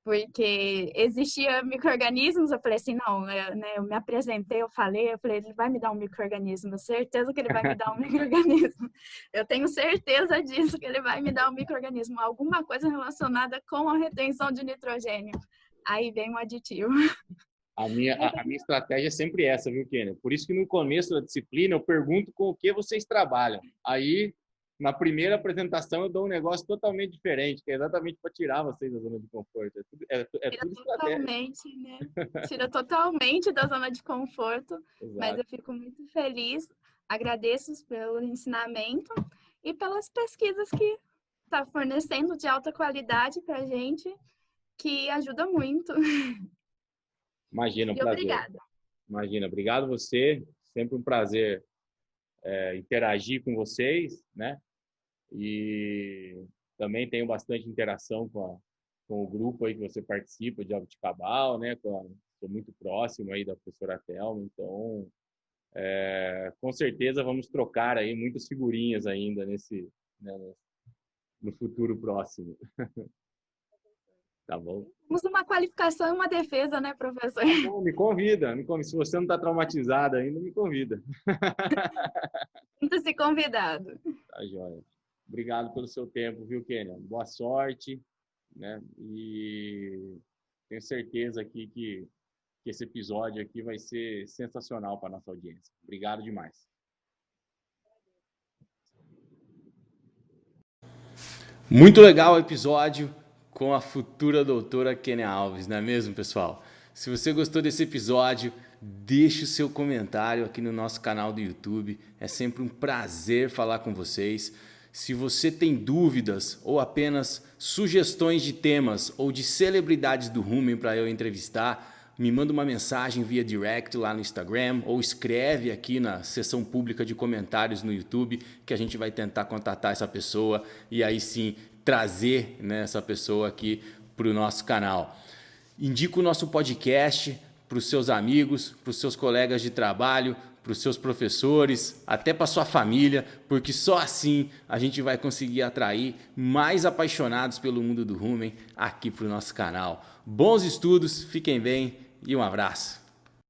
porque existia micro-organismos. Eu falei assim, não, eu me apresentei, eu falei, ele vai me dar um micro-organismo, certeza que ele vai me dar um micro-organismo. Eu tenho certeza disso, que ele vai me dar um micro-organismo, alguma coisa relacionada com a retenção de nitrogênio. Aí vem um aditivo. A minha estratégia é sempre essa, viu, Kênia? Por isso que no começo da disciplina eu pergunto com o que vocês trabalham. Aí, na primeira apresentação, eu dou um negócio totalmente diferente, que é exatamente para tirar vocês da zona de conforto. É tudo totalmente, né? Tira totalmente da zona de conforto. Exato. Mas eu fico muito feliz, agradeço pelo ensinamento e pelas pesquisas que está fornecendo de alta qualidade para a gente, que ajuda muito. Imagina, um prazer. Obrigada. Imagina, obrigado você. Sempre um prazer interagir com vocês, né? E também tenho bastante interação com o grupo aí que você participa, de Jabuticabal, né? Sou muito próximo aí da professora Thelma, então com certeza vamos trocar aí muitas figurinhas ainda né, no futuro próximo. Tá bom? Temos uma qualificação e uma defesa, né, professor? Tá bom, me convida. Se você não está traumatizado ainda, me convida. Sinta-se convidado. Tá joia. Obrigado pelo seu tempo, viu, Kênia? Boa sorte, né? E tenho certeza aqui que esse episódio aqui vai ser sensacional para a nossa audiência. Obrigado demais. Muito legal o episódio com a futura doutora Kênia Alves, não é mesmo, pessoal? Se você gostou desse episódio, deixe o seu comentário aqui no nosso canal do YouTube. É sempre um prazer falar com vocês. Se você tem dúvidas ou apenas sugestões de temas ou de celebridades do Rumen para eu entrevistar, me manda uma mensagem via direct lá no Instagram ou escreve aqui na seção pública de comentários no YouTube, que a gente vai tentar contatar essa pessoa e aí sim trazer, né, essa pessoa aqui para o nosso canal. Indica o nosso podcast para os seus amigos, para os seus colegas de trabalho, para os seus professores, até para sua família, porque só assim a gente vai conseguir atrair mais apaixonados pelo mundo do Rumen aqui para o nosso canal. Bons estudos, fiquem bem e um abraço.